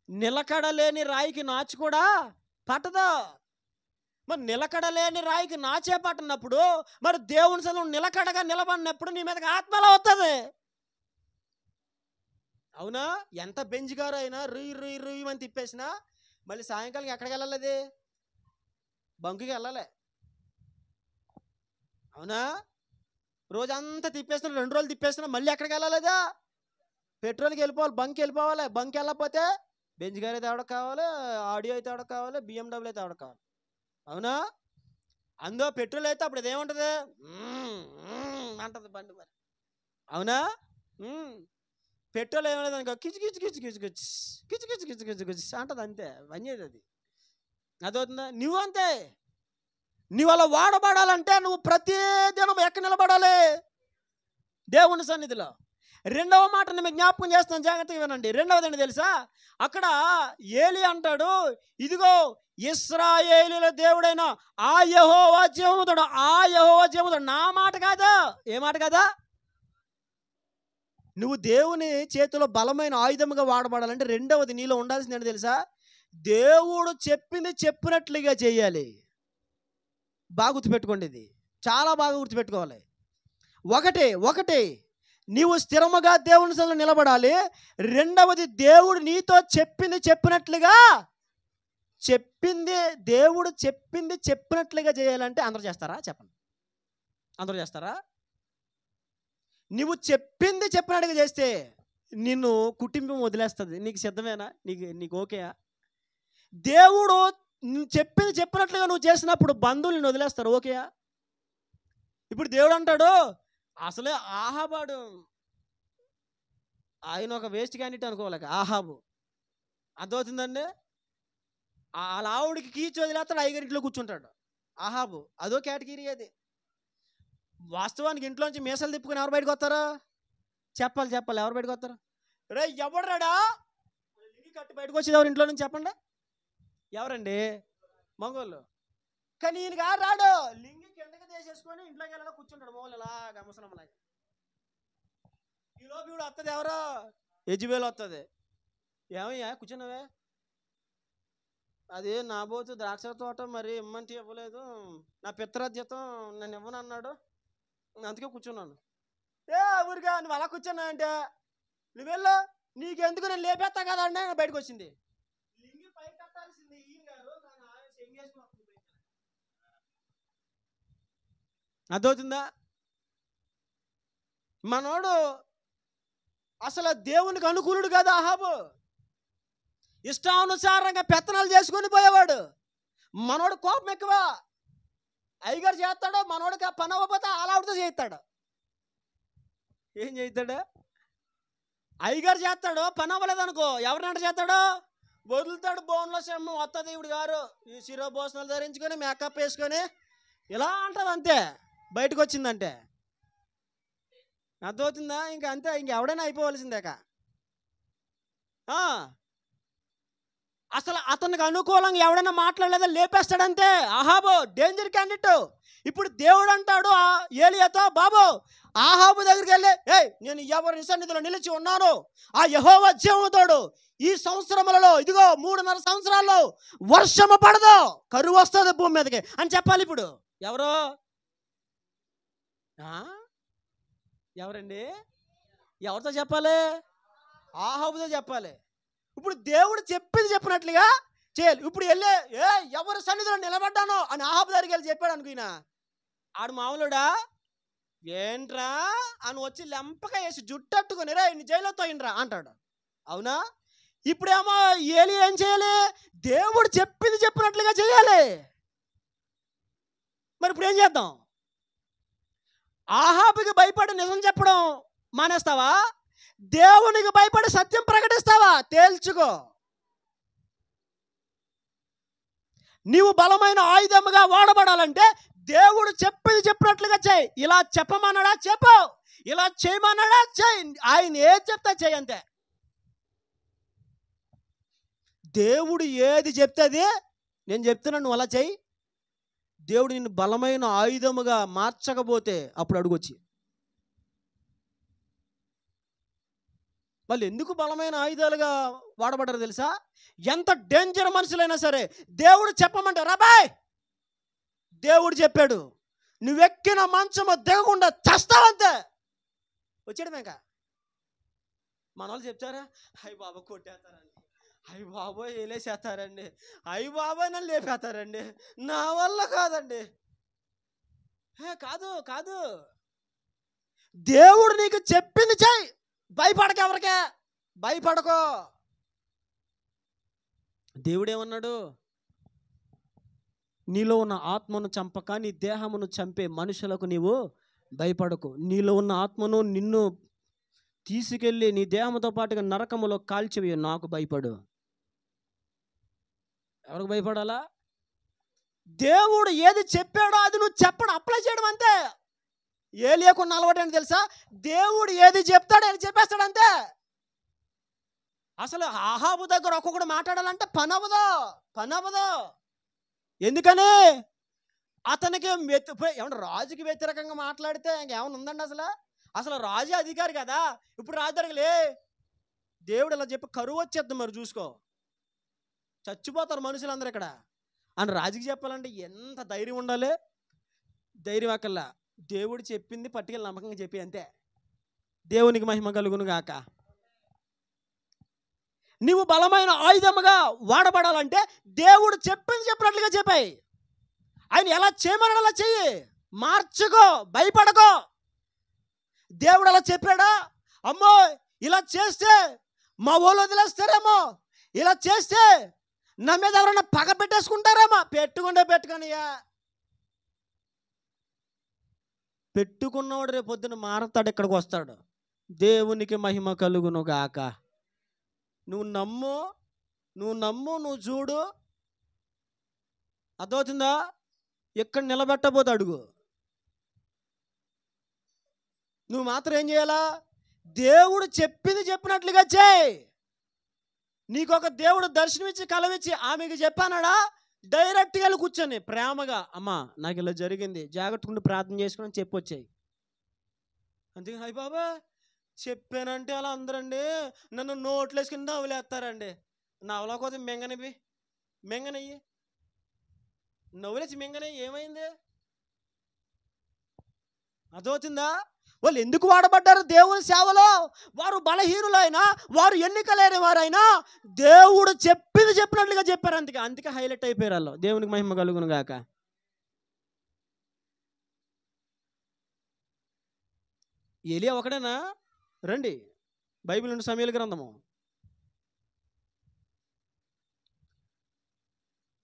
నిలకడలేని రాయికి నాచు కూడా పట్టదు. మరి నిలకడలేని రాయికి నాచే పట్టనప్పుడు మరి దేవుని సన్నిధిలో నిలకడగా నిలబడినప్పుడు నీ మీదకి ఆత్మలో వస్తుంది. అవునా? ఎంత బెంజిగారు అయినా రుయ్యి అని తిప్పేసినా మళ్ళీ సాయంకాలం ఎక్కడికి వెళ్ళాలి? బంకుకి వెళ్ళాలి. అవునా? రోజంతా తిప్పేస్తున్నా, 2 రోజులు తిప్పేస్తున్నా, మళ్ళీ ఎక్కడికి వెళ్ళాలిదా? పెట్రోల్కి వెళ్ళిపోవాలి, బంక్కి వెళ్ళిపోవాలి. బంక్ వెళ్ళకపోతే బెంజ్ గారు అయితే ఎవడకు కావాలి, ఆడియో అయితే ఎవడకు కావాలి, BMW అయితే ఎవడకు కావాలి. అవునా? అందులో పెట్రోల్ అయితే అప్పుడు ఇదేముంటుంది? అంటది బండి మరి. అవునా? పెట్రోల్ ఏమలేదు అనుకో, కిచు అంటది, అంతే పనిచేది అది. అదవుతుందా? నువ్వు అంతే. నువ్వు అలా వాడబడాలంటే నువ్వు ప్రతి దినం ఎక్కడ నిలబడాలి? దేవుని సన్నిధిలో. రెండవ మాటని మీకు జ్ఞాపకం చేస్తాను, జాగ్రత్తగా వినండి. రెండవది ఏంటి తెలుసా? అక్కడ ఏలి అంటాడు, ఇదిగో ఇశ్రాయేలుల దేవుడైన ఆ యెహోవా జీవముతోడు, ఆ యెహోవా జీవముతోడు, నా మాట కాదా? ఏ మాట కాదా? నువ్వు దేవుని చేతిలో బలమైన ఆయుధముగా వాడబడాలంటే రెండవది నీలో ఉండాల్సింది ఏంటి తెలుసా? దేవుడు చెప్పింది చెప్పినట్లుగా చేయాలి. బాగా గుర్తుపెట్టుకోండి, ఇది చాలా బాగా గుర్తుపెట్టుకోవాలి. ఒకటి నీవు స్థిరముగా దేవుని సన్నిధిలో నిలబడాలి. రెండవది దేవుడు నీతో చెప్పినట్లుగా దేవుడు చెప్పినట్లుగా చేయాలంటే అందరూ చేస్తారా? చెప్పండి, అందరూ చేస్తారా? నువ్వు చెప్పినట్టుగా చేస్తే నిన్ను కుటుంబం వదిలేస్తుంది. నీకు సిద్ధమేనా? నీకు ఓకేయా? దేవుడు చెప్పినట్లుగా నువ్వు చేసినప్పుడు బంధువులు నిన్ను వదిలేస్తారు. ఓకేయా? ఇప్పుడు దేవుడు అంటాడు, అసలే ఆహాబాడు ఆయన ఒక వేస్ట్ క్యాండిడేట్ అనుకోలేక ఆహాబు, అర్థమవుతుందండి? వాళ్ళ ఆవిడికి కీచి వదిలేస్తాడు, ఐగారింట్లో కూర్చుంటాడు ఆహాబు. అదో కేటగిరీ అది. వాస్తవానికి ఇంట్లోంచి మీసాలు తిప్పుకొని ఎవరు బయటకు వస్తారా? చెప్పాలి, ఎవరు బయటకు వస్తారు? రే ఎవడు రాడా లింగి కట్టి బయటకు వచ్చేది ఎవరు ఇంట్లో నుంచి? చెప్పండి, ఎవరండి? మగోళ్ళు. కానీ ఈయనగా రాడు, లింగి కిందకి తీసేసుకొని ఇంట్లోకి వెళ్ళాలి, కూర్చుంటాడు మోళ్ళు ఇలాగా ముసలమ్మలాగా. ఈలోపు వీడు వస్తుంది, ఎవరో యెజబెల్ వస్తుంది. ఏమయ్యా కూర్చున్నావే? అది నా బోతు ద్రాక్ష తోట, మరి ఇమ్మంటే ఇవ్వలేదు, నా పిత్రార్జితం నన్ను ఇవ్వనన్నాడు, అందుకే కూర్చున్నాను. ఊరిగా నువ్వు అలా కూర్చున్నా అంటే నువ్వు వెళ్ళు, నీకెందుకు, నేను లేపేస్తా కదా అంటే బయటకు వచ్చింది. లింగి పై కట్టాల్సింది ఈయన గారు, అర్థమవుతుందా? మనోడు అసలు దేవునికి అనుకూలుడు కాదు అహాబు. ఇష్టానుసారంగా పెత్తనాలు చేసుకొని పోయేవాడు. మనోడు కోపం ఎక్కువ. అయ్యగారు చేస్తాడు, మనోడికి ఆ పని అవ్వకపోతే అలావిడితో చేస్తాడు. ఏం చేస్తాడు? అయ్యగారు చేస్తాడు, పని అవ్వలేదనుకో ఎవరినంట చేస్తాడు? వదులుతాడు. బోన్లో సెమ్ము వస్తుంది ఇవిడు గారు, ఈ శిరోభోసనాలు ధరించుకొని మేకప్ వేసుకొని ఇలా అంటది అంతే, బయటకు వచ్చిందంటే. అర్థమవుతుందా? ఇంకా అంతే, ఇంకెవడైనా అయిపోవలసిందేక. అసలు అతనికి అనుకూలంగా ఎవడైనా మాట్లాడలేదా లేపేస్తాడంతే. అహాబు డేంజర్ క్యాండిడేట్. ఇప్పుడు దేవుడు అంటాడు ఏలియాతో, బాబు ఆహాబు దగ్గరికి వెళ్ళి, నేను ఎవరి సన్నిధిలో నిలిచి ఉన్నాను, ఆ యెహోవా జీవముతోడు, ఈ సంవత్సరములలో ఇదిగో 3.5 సంవత్సరాల్లో వర్షము పడదు, కరువు వస్తుంది భూమి మీదకి అని చెప్పాలి. ఇప్పుడు ఎవరు? ఎవరండి? ఎవరితో చెప్పాలి? ఆహాబుతో చెప్పాలి. ఇప్పుడు దేవుడు చెప్పింది చెప్పినట్లుగా చేయాలి. ఇప్పుడు వెళ్ళే ఎవరి సన్నిధిలో నిలబడ్డానో అని ఆహాబు దగ్గరికి వెళ్ళి చెప్పాడు అనుకున్నా, ఆడు మామూలుడా ఏంట్రా అని వచ్చి లెంపగా వేసి జుట్టట్టుకుని రా ఇన్ని జైల్లో తోయినరా అంటాడు. అవునా? ఇప్పుడేమో ఏలి ఏం చేయాలి? దేవుడు చెప్పింది చెప్పినట్లుగా చేయాలి. మరి ఇప్పుడు ఏం చేద్దాం? ఆహాబుకి భయపడి నిజం చెప్పడం మానేస్తావా? దేవునికి భయపడి సత్యం ప్రకటిస్తావా? తేల్చుకో. నీవు బలమైన ఆయుధముగా వాడబడాలంటే దేవుడు చెప్పింది చెప్పినట్లుగా చేయి. ఇలా చెప్పమన్నాడా చెప్పు, ఇలా చేయమన్నాడా చేయి. ఆయన ఏది చెప్తా చేయి అంతే. దేవుడు ఏది చెప్తే అది నేను చెప్తున్నాను, నువ్వు అలా చేయి. దేవుడు నిన్ను బలమైన ఆయుధముగా మార్చకపోతే అప్పుడు అడుగొచ్చి. వాళ్ళు ఎందుకు బలమైన ఆయుధాలుగా వాడబడ్డారు తెలుసా? ఎంత డేంజర్ మనుషులైనా సరే దేవుడు చెప్పమంటే రాబాయ్, దేవుడు చెప్పాడు, నువ్వెక్కిన మంచము దిగకుండా చస్తావంతే, వచ్చాడు మేక. మన వాళ్ళు చెప్తారా, అయ్య బాబా కొట్టేస్తారండి, అయ్య బాబోయ్ వేలేసేస్తారండి, అయ్య బాబాయ్ నన్ను లేపేస్తారండి, నా వల్ల కాదండి. కాదు కాదు, దేవుడు నీకు చెప్పింది చెయ్యి. భయపడక, ఎవరికే భయపడకో. దేవుడేమన్నాడు? నీలో ఉన్న ఆత్మను చంపక నీ దేహమును చంపే మనుషులకు నీవు భయపడకు. నీలో ఉన్న ఆత్మను నిన్ను తీసుకెళ్ళి నీ దేహంతో పాటుగా నరకములో కాల్చివేయ నాకు భయపడు. ఎవరికి భయపడాలా? దేవుడు ఏది చెప్పాడో అది నువ్వు చెప్పడం, అప్లై చేయడం అంతే. ఏలియాకున్న అలవాటు ఏంటి తెలుసా? దేవుడు ఏది చెప్తాడో అది చెప్పేస్తాడంతే. అసలు ఆహాబు దగ్గర ఒక్కొక్కడు మాట్లాడాలంటే పని అవ్వదు. ఎందుకని? అతనికి ఏమన్నా రాజుకి వ్యతిరేకంగా మాట్లాడితే ఇంకేమైనా ఉందండి? అసలు రాజు అధికారి కదా. ఇప్పుడు రాజు దగ్గరలే దేవుడు ఇలా చెప్పి కరువు వచ్చేద్దాం, మరి చూసుకో, చచ్చిపోతారు మనుషులందరూ ఇక్కడ అని రాజుకి చెప్పాలంటే ఎంత ధైర్యం ఉండాలి? ధైర్యం అక్కర్లా. దేవుడు చెప్పింది పట్టుకెళ్ళి నమ్మకంగా చెప్పి అంతే. దేవునికి మహిమ కలుగును గాక. నీవు బలమైన ఆయుధముగా వాడబడాలంటే దేవుడు చెప్పింది చెప్పినట్లుగా చెప్పాయి. ఆయన ఎలా చేయమని అలా చెయ్యి, మార్చుకో, భయపడకో. దేవుడు అలా చెప్పాడా? అమ్మో ఇలా చేస్తే మా వాళ్ళు వదిలేస్తారేమో, ఇలా చేస్తే నా మీద ఎవరైనా పగ పెట్టేసుకుంటారేమో. పెట్టుకునియా, పెట్టుకున్నవాడు రేపు పొద్దున మారతాడు, ఇక్కడికి వస్తాడు. దేవునికి మహిమ కలుగును గాక. నువ్వు నమ్ము, నువ్వు చూడు. అర్థమవుతుందా? ఎక్కడ నిలబెట్టబోతే అడుగు. నువ్వు మాత్రం ఏం చేయాలా? దేవుడు చెప్పింది చెప్పినట్లుగా చేయి. నీకు ఒక దేవుడు దర్శనమిచ్చి కలవిచ్చి ఆమెకి చెప్పానడా, డైరెక్ట్గా వెళ్ళి కూర్చొని ప్రేమగా, అమ్మా నాకు ఇలా జరిగింది, జాగ్రత్తగా ప్రార్థన చేసుకుని చెప్పొచ్చాయి. అంతేగాని అయ్య బాబా చెప్పానంటే అలా అందరండి నన్ను నోట్లు వేసుకుని నవ్వులేస్తారండి. నవ్వలేకపోతే మెంగనయ్యి నవ్వులేసి మెంగనయ్యి ఏమైంది? అదవుతుందా? వాళ్ళు ఎందుకు వాడబడ్డారు దేవుని సేవలో? వారు బలహీనులైనా, వారు ఎన్నిక లేని వారైనా దేవుడు చెప్పింది చెప్పినట్లుగా చెప్పారు. అందుకే హైలైట్ అయిపోయారు వాళ్ళు. దేవునికి మహిమ కలుగును గాక. ఏలియా ఒకడేనా? రండి బైబిల్ నుండి సమూయేలు గ్రంథము.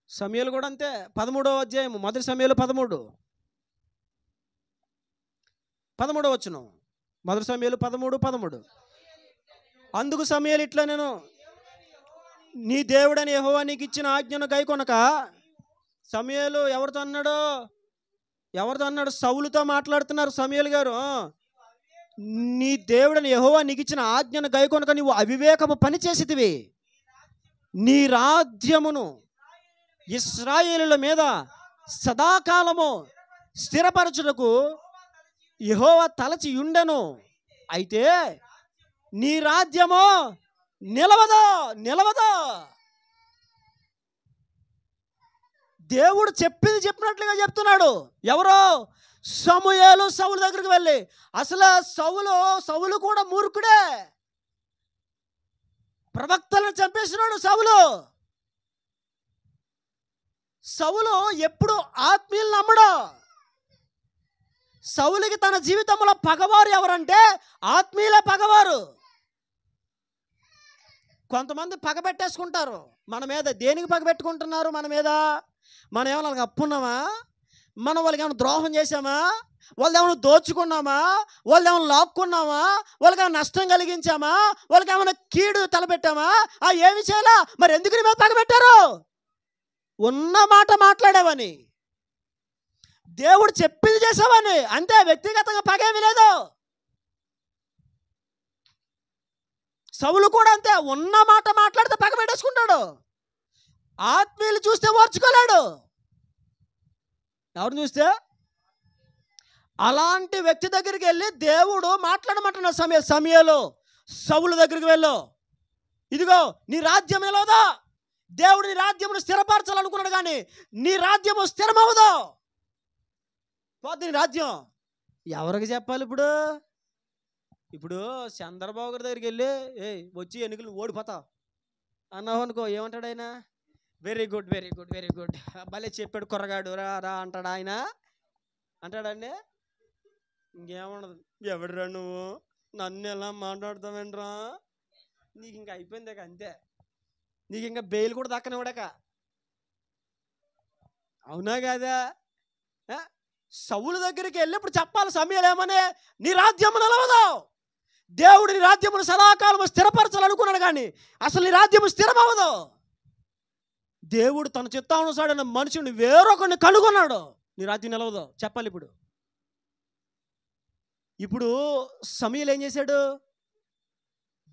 సమూయేలు కూడా అంతే. 13వ అధ్యాయము, మొదటి సమూయేలు 13వ వచనం. మొదటి సమూయేలు 13:13. అందుకు సమూయేలు ఇట్లా, నేను నీ దేవుడని యెహోవా నీకు ఇచ్చిన ఆజ్ఞను గైకొనక. సమూయేలు ఎవరితో అన్నాడు? సౌలుతో మాట్లాడుతున్నారు సమూయేలు గారు. నీ దేవుడని యెహోవా నీకు ఇచ్చిన ఆజ్ఞను గైకొనక నీవు అవివేకము పని చేసితివి. నీ రాజ్యమును ఇశ్రాయేలుల మీద సదాకాలము స్థిరపరచుటకు యెహోవా తలచి ఉండెను. అయితే నీ రాజ్యము నిలవదు. దేవుడు చెప్పింది చెప్పినట్లుగా చెప్తున్నాడు. ఎవరో? సమూయేలు సౌలు దగ్గరికి వెళ్ళి. అసలు సౌలు కూడా మూర్ఖుడే. ప్రవక్తలను చంపేసినాడు సౌలు ఎప్పుడు ఆత్మీయులు నమ్మడు. సౌలుకి తన జీవితంలో పగవారు ఎవరంటే ఆత్మీయుల పగవారు. కొంతమంది పగ పెట్టేసుకుంటారు మన మీద. దేనికి పగ పెట్టుకుంటున్నారు మన మీద? మనం ఏమైనా వాళ్ళకి అప్పున్నామా? మనం వాళ్ళకి ఏమైనా ద్రోహం చేసామా? వాళ్ళు ఏమైనా దోచుకున్నామా? వాళ్ళు ఏమైనా లాక్కున్నామా? వాళ్ళకి ఏమైనా నష్టం కలిగించామా? వాళ్ళకి ఏమైనా కీడు తలపెట్టామా? ఏమి చేయాలా? మరి ఎందుకు నీ మీద పగ పెట్టారు? ఉన్న మాట మాట్లాడావని, దేవుడు చెప్పింది చేసావని, అంతే. వ్యక్తిగతంగా పగేమీ లేదు. సౌలు కూడా అంతే. ఉన్న మాట మాట్లాడితే పగ పెట్టేసుకుంటాడు. ఆత్మీయులు చూస్తే ఓర్చుకోలేడు. ఎవరిని చూస్తే? అలాంటి వ్యక్తి దగ్గరికి వెళ్ళి దేవుడు మాట్లాడమంటున్నాడు. సమూయేలు సౌలు దగ్గరికి వెళ్ళు. ఇదిగో నీ రాజ్యం నిలవదా? దేవుడు నీ రాజ్యమును స్థిరపరచాలనుకున్నాడు, కానీ నీ రాజ్యము స్థిరమవదు. పోతే నీ రాజ్యం ఎవరికి చెప్పాలి? ఇప్పుడు చంద్రబాబు గారి దగ్గరికి వెళ్ళి వచ్చి ఎన్నికలు ఓడిపోతావు అన్నావు అనుకో, ఏమంటాడు ఆయన? వెరీ గుడ్ భలే చెప్పాడు కుర్రగాడు, రా అంటాడు ఆయన. అంటాడండి? ఇంకేమన్నది? ఎవడురా నువ్వు, నన్ను ఎలా మాట్లాడతావేంట్రా? నీకు ఇంకా అయిపోయింది, అంతే. నీకు ఇంకా బెయిల్ కూడా దక్కనివ్వడాక. అవునా కాదా? సౌలు దగ్గరికి వెళ్ళి ఇప్పుడు చెప్పాలి సమూయేలు ఏమని? నీ రాజ్యము నిలవదు. దేవుడు నీ రాజ్యమును సదాకాలము స్థిరపరచాలనుకున్నాడు, కానీ అసలు నీ రాజ్యము స్థిరమవదు. దేవుడు తన చిత్తానుసారైన మనుషుని వేరొకరిని కనుగొన్నాడు. నీ రాజ్యం నిలవదు చెప్పాలి. ఇప్పుడు సమూయేలు ఏం చేశాడు?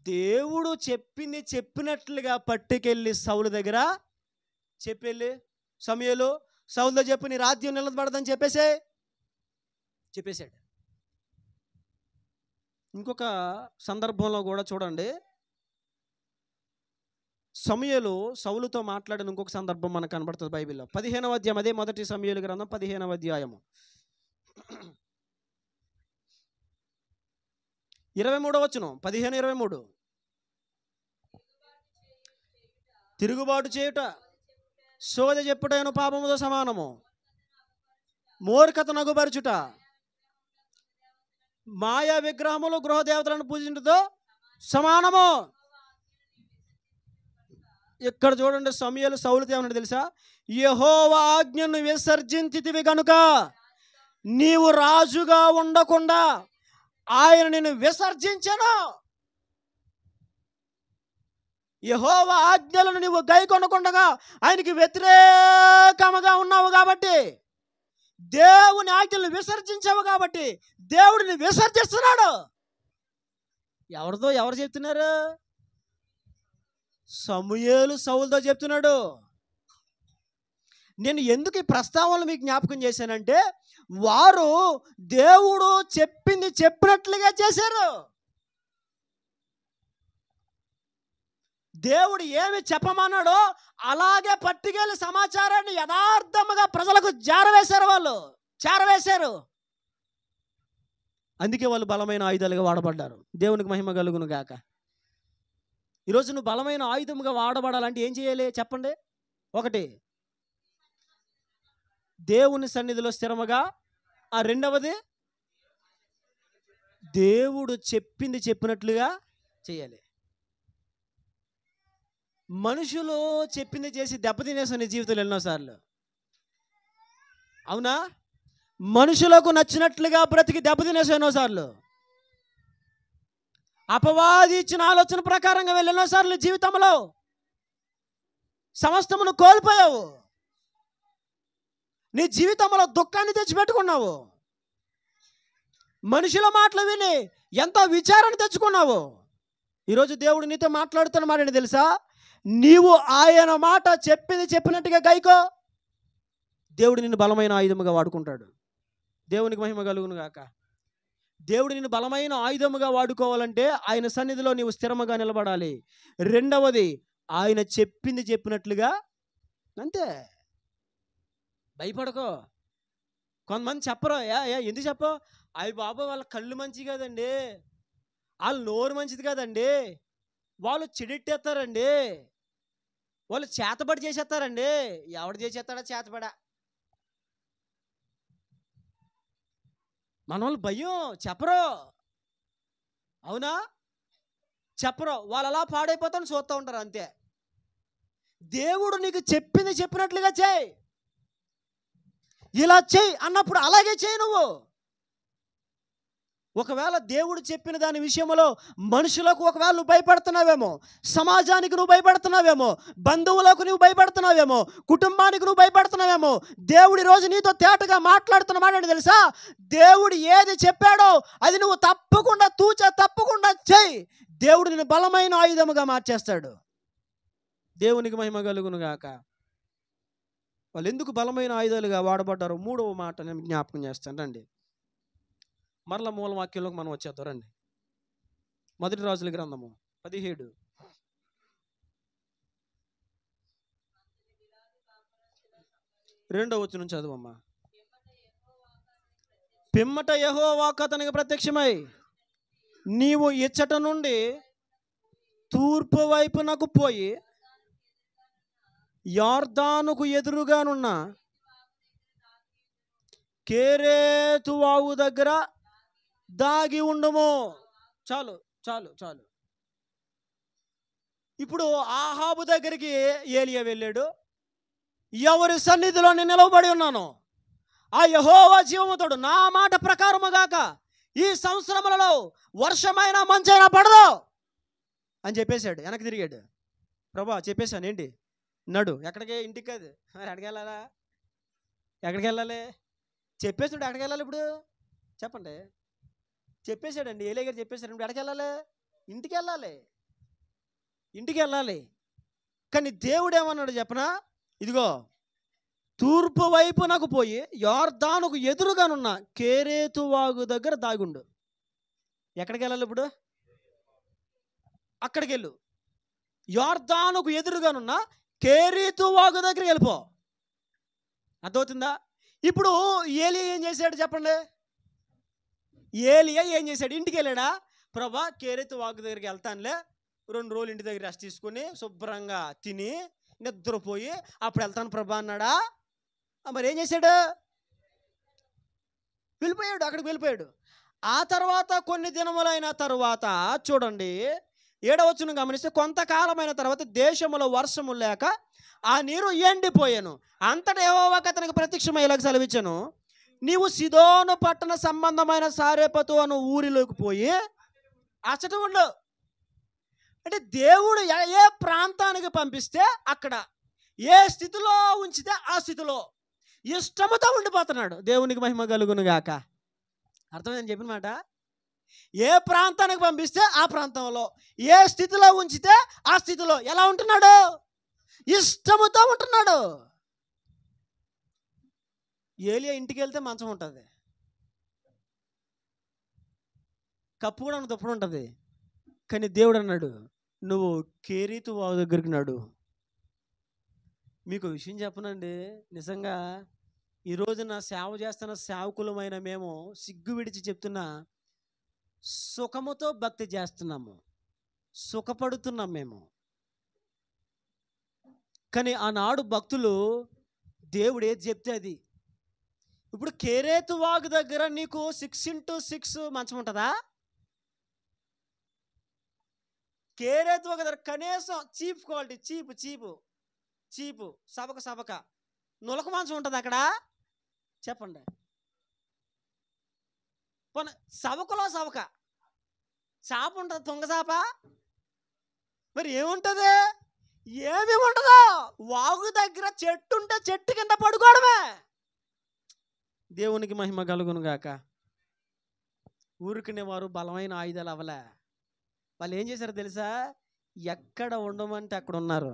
దేవుడు చెప్పింది చెప్పినట్లుగా పట్టుకెళ్ళి సౌలు దగ్గర చెప్పెళ్ళి, సమూయేలు సౌలుతో చెప్పి నీ రాజ్యం నిలబడదని చెప్పేశాడు. ఇంకొక సందర్భంలో కూడా చూడండి, సమూయేలు సౌలుతో మాట్లాడిన ఇంకొక సందర్భం మనకు కనబడుతుంది బైబిల్లో. 15వ అధ్యాయం, అదే మొదటి సమూయేలు గ్రంథం 15వ అధ్యాయము 23వ వచనం. 15:23. తిరుగుబాటు చేయుట సోద చెప్పుటను పాపముతో సమానము. మూర్ఖత నగుపరచుట మాయా విగ్రహములు గృహ దేవతలను పూజించుటతో సమానము. ఇక్కడ చూడండి, సమూయేలు సౌలుతో ఏమన్నాడు తెలుసా? యెహోవా ఆజ్ఞను విసర్జించితివి గనుక నీవు రాజుగా ఉండకుండా ఆయన నిన్ను విసర్జించెను. యెహోవా ఆజ్ఞలను నీవు గైకొనకుండా ఆయనకి వ్యతిరేకముగా ఉన్నావు కాబట్టి, దేవుని ఆజ్ఞలను విసర్జించావు కాబట్టి దేవుడిని విసర్జిస్తున్నాడు. ఎవరు చెప్తున్నారు? సమూయేలు సౌలుతో చెప్తున్నాడు. నేను ఎందుకు ఈ ప్రస్తావనలు మీకు జ్ఞాపకం చేశానంటే, వారు దేవుడు చెప్పింది చెప్పినట్లుగా చేశారు. దేవుడు ఏమి చెప్పమన్నాడో అలాగే పట్టుకెళ్ళి సమాచారాన్ని యథార్థముగా ప్రజలకు చేరవేశారు. అందుకే వాళ్ళు బలమైన ఆయుధాలుగా వాడబడ్డారు. దేవునికి మహిమ కలుగును గాక. ఈరోజు నువ్వు బలమైన ఆయుధముగా వాడబడాలంటే ఏం చేయాలి చెప్పండి? ఒకటి, దేవుని సన్నిధిలో స్థిరముగా. రెండవది, దేవుడు చెప్పింది చెప్పినట్లుగా చేయాలి. మనుషులు చెప్పింది చేసి దెబ్బతినేసిన నీ జీవితంలో ఎన్నోసార్లు, అవునా? మనుషులకు నచ్చినట్లుగా బ్రతికి దెబ్బతినేసావు ఎన్నోసార్లు. అపవాది ఇచ్చిన ఆలోచన ప్రకారంగా వెళ్ళి ఎన్నోసార్లు జీవితంలో సమస్తమును కోల్పోయావు. నీ జీవితంలో దుఃఖాన్ని తెచ్చిపెట్టుకున్నావు. మనుషుల మాటలు విని ఎంతో విచారణ తెచ్చుకున్నావు. ఈరోజు దేవుడు నీతో మాట్లాడుతున్న మాట ఏంటి తెలుసా? నీవు ఆయన మాట చెప్పింది చెప్పినట్టుగా గైకో, దేవుడు నిన్ను బలమైన ఆయుధముగా వాడుకుంటాడు. దేవునికి మహిమ కలుగును గాక. దేవుడు నిన్ను బలమైన ఆయుధముగా వాడుకోవాలంటే ఆయన సన్నిధిలో నీవు స్థిరముగా నిలబడాలి. రెండవది, ఆయన చెప్పింది చెప్పినట్లుగా. అంతే, భయపడకో. కొంతమంది చెప్పరు, ఎందుకు చెప్పవు? అయ్యి బాబా వాళ్ళ కళ్ళు మంచి కదండి, వాళ్ళ నోరు మంచిది కదండి, వాళ్ళు చెడెట్టేస్తారండి, వాళ్ళు చేతబడి చేసేస్తారండి. ఎవడు చేసేస్తాడా చేతబడా? మన వాళ్ళు భయం, చెప్పరు. అవునా? చెప్పరు. వాళ్ళు అలా పాడైపోతాను చూస్తూ ఉంటారు అంతే. దేవుడు నీకు చెప్పింది చెప్పినట్లుగా చేయి. ఇలా చేయి అన్నప్పుడు అలాగే చేయి నువ్వు. ఒకవేళ దేవుడు చెప్పిన దాని విషయంలో మనుషులకు ఒకవేళ నువ్వు భయపడుతున్నావేమో, సమాజానికి నువ్వు భయపడుతున్నావేమో, బంధువులకు నువ్వు భయపడుతున్నావేమో, కుటుంబానికి నువ్వు భయపడుతున్నావేమో, దేవుడి రోజు నీతో తేటగా మాట్లాడుతున్నమాట ఏంటి తెలుసా? దేవుడు ఏది చెప్పాడో అది నువ్వు తప్పకుండా చేయి. దేవుడు నిన్ను బలమైన ఆయుధముగా మార్చేస్తాడు. దేవునికి మహిమ కలుగును గాక. వాళ్ళు ఎందుకు బలమైన ఆయుధాలుగా వాడబడ్డారో మూడవ మాట నేను జ్ఞాపకం చేస్తాను. రండి, మరల మూల వాక్యంలోకి మనం వచ్చేద్దాం. రండి, మొదటి రాజుల గ్రంథము 17 2వ వచనం చదువమ్మా. పిమ్మట యెహోవా వాక్కు అతనికి ప్రత్యక్షమై, నీవు ఇచ్చట నుండి తూర్పు వైపునకు పోయి యొర్దానుకు ఎదురుగానున్న కేరేతు వాగు దగ్గర దాగి ఉండుము. చాలు చాలు చాలు. ఇప్పుడు ఆహాబు దగ్గరికి ఏలియా వెళ్ళాడు. ఎవరి సన్నిధిలో నేను నిలవబడి ఉన్నాను, ఆ యెహోవా జీవముతోడు నా మాట ప్రకారముగాక ఈ సంవత్సరములలో వర్షమైనా మంచైనా పడదు అని చెప్పేశాడు. వెనక్కి తిరిగాడు. ప్రభా చెప్పేశాను, ఏంటి నడు. ఎక్కడికి? ఇంటికి కాదు, మరి ఎక్కడికి వెళ్ళాలా? ఎక్కడికి వెళ్ళాలి? చెప్పేసాడు. ఎక్కడికి వెళ్ళాలి ఇప్పుడు చెప్పండి? చెప్పేశాడండి, ఏలియా గారు చెప్పేశాడు. ఇప్పుడు ఎక్కడికి వెళ్ళాలి? ఇంటికి వెళ్ళాలి, ఇంటికి వెళ్ళాలి. కానీ దేవుడు ఏమన్నాడు చెప్పనా? ఇదిగో తూర్పు వైపునకు పోయి యొర్దానుకు ఎదురుగానున్న కేరేతు వాగు దగ్గర దాగుండు. ఎక్కడికి వెళ్ళాలి ఇప్పుడు? అక్కడికి వెళ్ళు. యొర్దానుకు ఎదురుగానున్న కేరేతు వాగు దగ్గరికి వెళ్ళిపో. అర్థమవుతుందా? ఇప్పుడు ఏలియా ఏం చేశాడు చెప్పండి? ఏలియా ఏం చేశాడు? ఇంటికి వెళ్ళాడా? ప్రభా కేరేతు వాగు దగ్గరికి వెళ్తానులే, 2 రోజులు ఇంటి దగ్గర రెస్ట్ తీసుకుని శుభ్రంగా తిని నిద్రపోయి అప్పుడు వెళ్తాను ప్రభా అన్నాడా? మరి ఏం చేశాడు? వెళ్ళిపోయాడు, అక్కడికి వెళ్ళిపోయాడు. ఆ తర్వాత కొన్ని దినములైన తర్వాత చూడండి, 7వ వచనం గమనిస్తే, కొంతకాలమైన తర్వాత దేశంలో వర్షము లేక ఆ నీరు ఎండిపోయాను. అంతటా యెహోవా అతనికి ప్రత్యక్షమై ఇలాగ సెలవిచ్చాను, నీవు సిదోను పట్టణ సంబంధమైన సారెపతు అను ఊరిలోకి పోయి అచ్చట ఉండు. అంటే దేవుడు ఏ ప్రాంతానికి పంపిస్తే అక్కడ, ఏ స్థితిలో ఉంచితే ఆ స్థితిలో ఇష్టముతో ఉండిపోతున్నాడు. దేవునికి మహిమ కలుగును గాక. అర్థమైందని చెప్పిన మాట. ఏ ప్రాంతానికి పంపిస్తే ఆ ప్రాంతంలో, ఏ స్థితిలో ఉంచితే ఆ స్థితిలో ఎలా ఉంటున్నాడు? ఇష్టముతో ఉంటున్నాడు. ఏలియా ఇంటికి వెళ్తే మంచం ఉంటుంది, కప్పు కూడా దుప్పటి ఉంటుంది. కానీ దేవుడు అన్నాడు, నువ్వు కేరీతు వాగు దగ్గరికి నడు. మీకు విషయం చెప్పనండి, నిజంగా ఈరోజు నా సేవ చేస్తున్న సేవకులమైన మేము సిగ్గు విడిచి చెప్తున్నా, సుఖముతో భక్తి చేస్తున్నాము, సుఖపడుతున్నాం మేము. కానీ ఆనాడు భక్తులు దేవుడు ఏది చెప్తే అది. ఇప్పుడు కేరేతు వాగు దగ్గర నీకు 6x6 మంచం ఉంటుందా? కేరేతు వాగు దగ్గర కనీసం చీప్ క్వాలిటీ, చీపు సబక నులక మంచం ఉంటుంది అక్కడ? చెప్పండి. సవకలో సవక చాప ఉంటుంది, తుంగ చాప. మరి ఏముంటుంది? ఏమి ఉండదు. వాగు దగ్గర చెట్టు ఉంటే చెట్టు కింద పడుకోవడమే. దేవునికి మహిమ కలుగును గాక. ఊరుకునే వారు బలమైన ఆయుధాలు అవ్వలే. వాళ్ళు ఏం చేశారో తెలుసా? ఎక్కడ ఉండమంటే అక్కడ ఉన్నారు.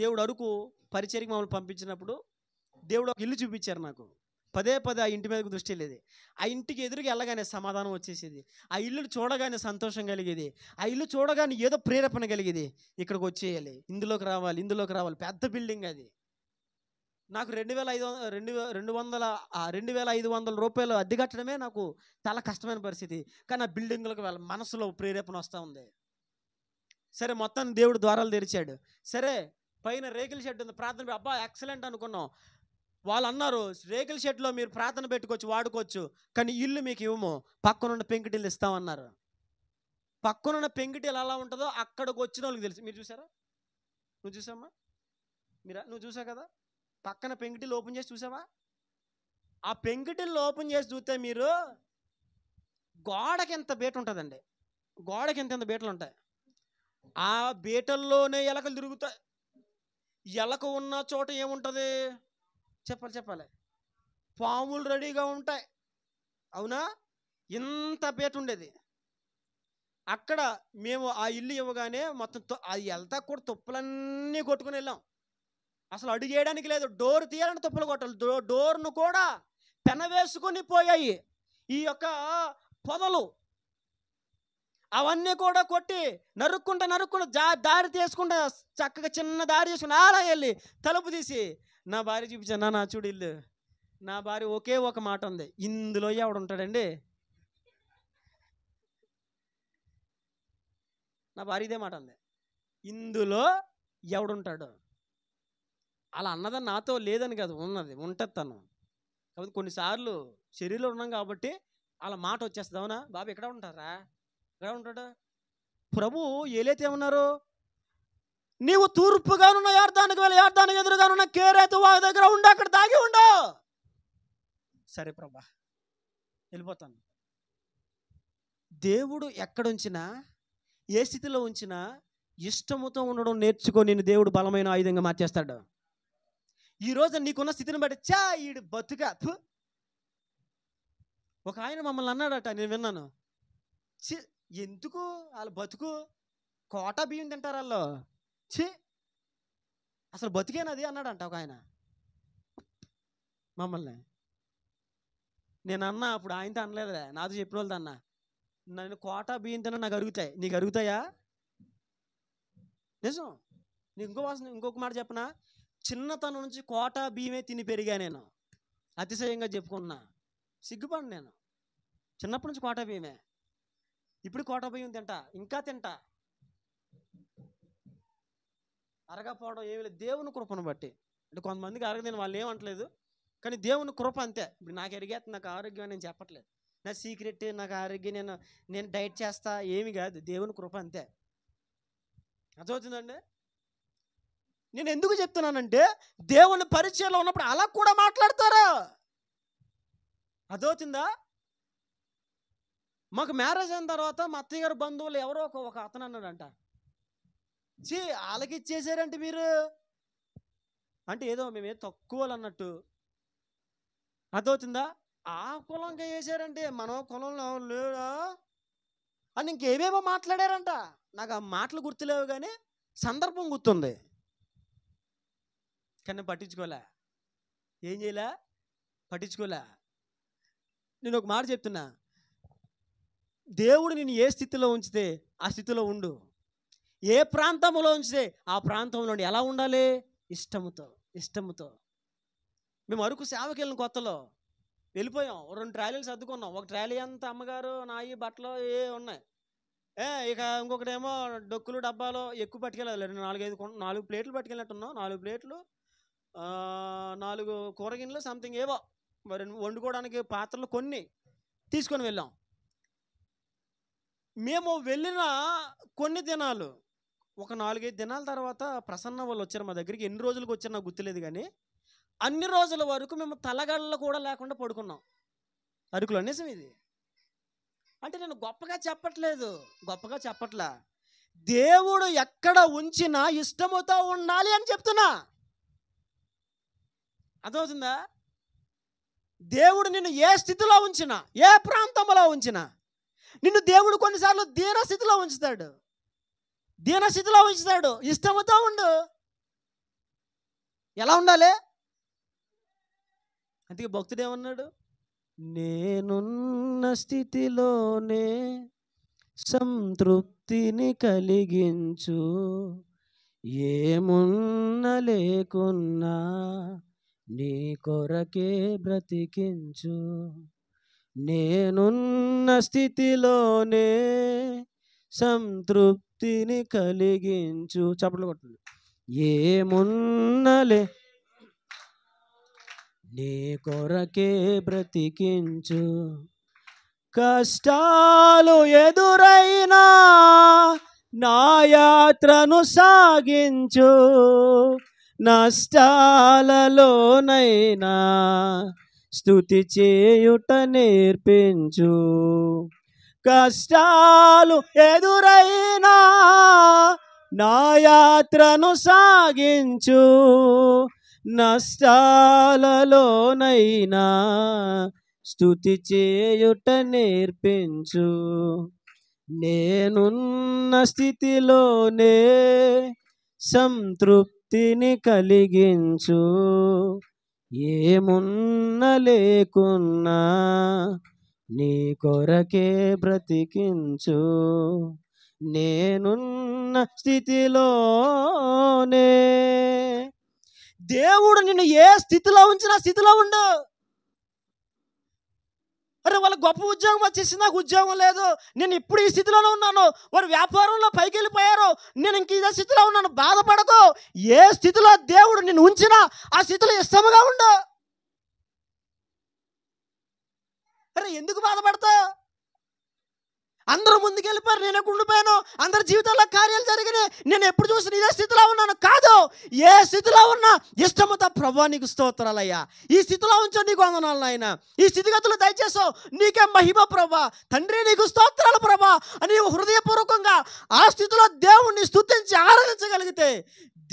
దేవుడు అరకు పరిచర్యకి మమ్మల్ని పంపించినప్పుడు దేవుడు ఒక ఇల్లు చూపించారు నాకు. పదే ఆ ఇంటి మీదకు దృష్టి లేదు. ఆ ఇంటికి ఎదురుగా వెళ్ళగానే సమాధానం వచ్చేసేది. ఆ ఇల్లు చూడగానే సంతోషం కలిగేది. ఆ ఇల్లు చూడగానే ఏదో ప్రేరేపణ కలిగేది. ఇక్కడికి వచ్చేయాలి, ఇందులోకి రావాలి. పెద్ద బిల్డింగ్ అది. నాకు 2,500 రూపాయలు అద్దె కట్టడమే నాకు చాలా కష్టమైన పరిస్థితి. కానీ ఆ బిల్డింగ్లోకి మనసులో ప్రేరేపణ వస్తూ ఉంది. సరే, మొత్తం దేవుడు ద్వారాలు తెరిచాడు. సరే, పైన రేకుల షెడ్ ఉంది, ప్రార్థన. అబ్బా ఎక్సలెంట్ అనుకున్నాం. వాళ్ళు అన్నారు, రేకుల షెడ్లో మీరు ప్రార్థన పెట్టుకోవచ్చు, వాడుకోవచ్చు, కానీ ఇల్లు మీకు ఇవ్వము, పక్కనున్న పెంకుటిల్లు ఇస్తామన్నారు. పక్కనున్న పెంకుటిల్లు ఎలా ఉంటుందో అక్కడికి వచ్చిన వాళ్ళకి తెలుసు. మీరు చూసారా? నువ్వు చూసామ్మా? నువ్వు చూసావు కదా? పక్కన పెంకుటిల్లు ఓపెన్ చేసి చూసావా? ఆ పెంకుటిల్లు ఓపెన్ చేసి చూస్తే మీరు గోడకి ఎంత బీట ఉంటుందండి. గోడకి ఎంత బీటలు ఉంటాయి. ఆ బీటల్లోనే ఎలకలు తిరుగుతాయి. ఎలక ఉన్న చోట ఏముంటుంది? చెప్పాలి. పాములు రెడీగా ఉంటాయి. అవునా? ఇంత బీట ఉండేది. అక్కడ మేము ఆ ఇల్లు ఇవ్వగానే మొత్తం అది వెళ్తా కూడా తుప్పలన్నీ కొట్టుకుని వెళ్ళాం. అసలు అడుగు వేయడానికి లేదు. డోర్ తీయాలని తుప్పలు కొట్టాలి. డోర్ను కూడా పెనవేసుకొని పోయాయి. ఈ యొక్క పొదలు అవన్నీ కూడా కొట్టి నరుక్కుంటా దారి తీసుకుంటా చక్కగా చిన్న దారి చేసుకుని అలా వెళ్ళి తలుపు తీసి నా భార్య చూపించాను. నా చూడు ఇల్లు. నా భార్య ఒకే ఒక మాట ఉంది, ఇందులో ఎవడుంటాడండి? నా భార్య ఇదే మాట ఉంది, ఇందులో ఎవడుంటాడు? అలా అన్నదని నాతో లేదని కాదు, ఉంటుంది తను. కాబట్టి కొన్నిసార్లు శరీరంలో ఉన్నాం కాబట్టి అలా మాట వచ్చేస్తుంది. అవునా బాబు? ఎక్కడ ఉంటారా? ఎక్కడ ఉంటాడు? ప్రభు ఏలైతే ఏమన్నారు? నీవు తూర్పుగానున్న యార్దానికి వెళ్ళి యార్దానికి ఎదురుగానున్న కేరేతు వాగు దగ్గర ఉండి అక్కడ దాగి ఉండు. సరే ప్రభా, వెళ్ళిపోతాను. దేవుడు ఎక్కడుంచినా, ఏ స్థితిలో ఉంచినా ఇష్టముతో ఉండడం నేర్చుకో. నేను దేవుడు బలమైన ఆయుధంగా మార్చేస్తాడు. ఈరోజు నీకున్న స్థితిని బట్టి ఈడు బతుక. ఒక ఆయన మమ్మల్ని అన్నాడట, నేను విన్నాను. ఎందుకు వాళ్ళు బతుకు? కోటా బియ్యం తింటారు వాళ్ళు. అసలు బతికేనది అన్నాడంట ఒక ఆయన మమ్మల్ని. నేను అన్నా అప్పుడు, ఆయనతో అనలేదులే, నాతో చెప్పిన వాళ్ళతో అన్నా, నన్ను కోటా బియ్యం తిన్నా నాకు అరుగుతాయి, నీకు అరుగుతాయా? నిజం. నీకు ఇంకొక మాట చెప్పనా? చిన్నతనం నుంచి కోటా బియ్యమే తిని పెరిగా నేను. అతిశయంగా చెప్పుకున్నా, సిగ్గుపడి నేను. చిన్నప్పటి నుంచి కోటా బియ్యమే. ఇప్పుడు కోటా బియ్యం తింటా, ఇంకా తింటా. అరగపోవడం ఏమి లేదు, దేవుని కృపను బట్టి. అంటే కొంతమందికి అరగదని వాళ్ళు ఏమంటలేదు, కానీ దేవుని కృప అంతే. ఇప్పుడు నాకు ఎరిగేస్తుంది, నాకు ఆరోగ్యం నేను చెప్పట్లేదు, నా సీక్రెట్ నాకు ఆరోగ్యం, నేను డైట్ చేస్తా, ఏమి కాదు, దేవుని కృప అంతే. అర్థమవుతుందండి? నేను ఎందుకు చెప్తున్నానంటే, దేవుని పరిచయంలో ఉన్నప్పుడు అలా కూడా మాట్లాడతారా? అర్థమవుతుందా? మాకు మ్యారేజ్ అయిన తర్వాత మా అత్తయ్య గారు బంధువులు ఎవరో ఒక అతను అన్నాడంట, వాళ్ళకి ఇచ్చేసారంటే మీరు అంటే ఏదో మేమేదో తక్కువ అన్నట్టు. అర్థమవుతుందా? ఆ కులంగా వేసారంటే మనం కులంలో లేడా అని ఇంకేమేమో మాట్లాడారంట. నాకు ఆ మాటలు గుర్తులేవు, కానీ సందర్భం గుర్తుంది. కానీ పట్టించుకోలే, ఏం చేయలే, పట్టించుకోలే. నేను ఒక మాట చెప్తున్నా, దేవుడు నేను ఏ స్థితిలో ఉంచితే ఆ స్థితిలో ఉండు. ఏ ప్రాంతంలో ఉంచితే ఆ ప్రాంతంలో ఎలా ఉండాలి? ఇష్టముతో. మేము అరకు సేవకి వెళ్ళిన కొత్తలో వెళ్ళిపోయాం. 2 ట్రాలీలు సర్దుకున్నాం. ఒక ట్రాలీ అంతా అమ్మగారు నాయి బట్టలు ఉన్నాయి. ఇక ఇంకొకటేమో డొక్కులు డబ్బాలు ఎక్కువ పట్టుకెళ్ళాలి. 4 ప్లేట్లు పట్టుకెళ్ళినట్టున్నాం. 4 ప్లేట్లు, 4 కూరగిన్నెలు సంథింగ్ ఏవో మరి వండుకోవడానికి పాత్రలు కొన్ని తీసుకొని వెళ్ళాం. మేము వెళ్ళిన కొన్ని దినాలు, ఒక 4-5 దినాల తర్వాత ప్రసన్న వాళ్ళు వచ్చారు మా దగ్గరికి. ఎన్ని రోజులకు వచ్చారు నాకు గుర్తులేదు, కానీ అన్ని రోజుల వరకు మేము తలగడలు కూడా లేకుండా పడుకున్నాం అరకులో. నిజం ఇది. అంటే నేను గొప్పగా చెప్పట్లా. దేవుడు ఎక్కడ ఉంచినా ఇష్టముతో ఉండాలి అని చెప్తున్నా. అర్థమవుతుందా? దేవుడు నిన్ను ఏ స్థితిలో ఉంచినా, ఏ ప్రాంతంలో ఉంచినా, నిన్ను దేవుడు కొన్నిసార్లు దీనస్థితిలో ఉంచుతాడు. ఇష్టముతో ఉండు. ఎలా ఉండాలి? అందుకే భక్తుడు ఏమన్నాడు? నేనున్న స్థితిలోనే సంతృప్తిని కలిగించు, ఏమున్న లేకున్నా నీ కొరకే బ్రతికించు. నేనున్న స్థితిలోనే సంతృప్తిని కలిగించు. చప్పట్లు కొట్టండి. ఏమున్నలే నీ కొరకే బ్రతికించు. కష్టాలు ఎదురైనా నా యాత్రను సాగించు, నష్టాలలోనైనా స్తుతి చేయుట నేర్పించు. కష్టాలు ఎదురైనా నా యాత్రను సాగించు, నష్టాలలోనైనా స్తుతి చేయుట నేర్పించు. నేనున్న స్థితిలోనే సంతృప్తిని కలిగించు, ఏమున్న లేకున్నా నీ కొరకే బ్రతికించు. నేనున్న స్థితిలోనే. దేవుడు నిన్ను ఏ స్థితిలో ఉంచినా స్థితిలో ఉండు. అరే వాళ్ళ గొప్ప ఉద్యోగం వచ్చేసి నాకు ఉద్యోగం లేదు, నేను ఇప్పుడు ఈ స్థితిలోనే ఉన్నాను, వారు వ్యాపారంలో పైకి వెళ్ళిపోయారు, నేను ఇంక ఇదే స్థితిలో ఉన్నాను. బాధపడకు. ఏ స్థితిలో దేవుడు నిన్ను ఉంచినా ఆ స్థితిలో ఇష్టముగా ఉండు. అరే ఎందుకు బాధపడతావు? అందరూ ముందుకెళ్ళిపోయారు, నేను ఎక్కడ ఉండిపోయాను, అందరి జీవితాల్లో కార్యాలు జరిగినాయి, నేను ఎప్పుడు చూసిన ఇదే స్థితిలో ఉన్నాను. కాదు, ఏ స్థితిలో ఉన్నా ఇష్టముతో ప్రభువా నీకు స్తోత్రాలయ్యా, ఈ స్థితిలో ఉంచో నీకు వందనాలు ఆయన, ఈ స్థితిగతులు దయచేసో నీకే మహిమ ప్రభా, తండ్రి నీకు స్తోత్రాలు ప్రభా అని హృదయపూర్వకంగా ఆ స్థితిలో దేవుణ్ణి స్తుతించి ఆరాధించగలిగితే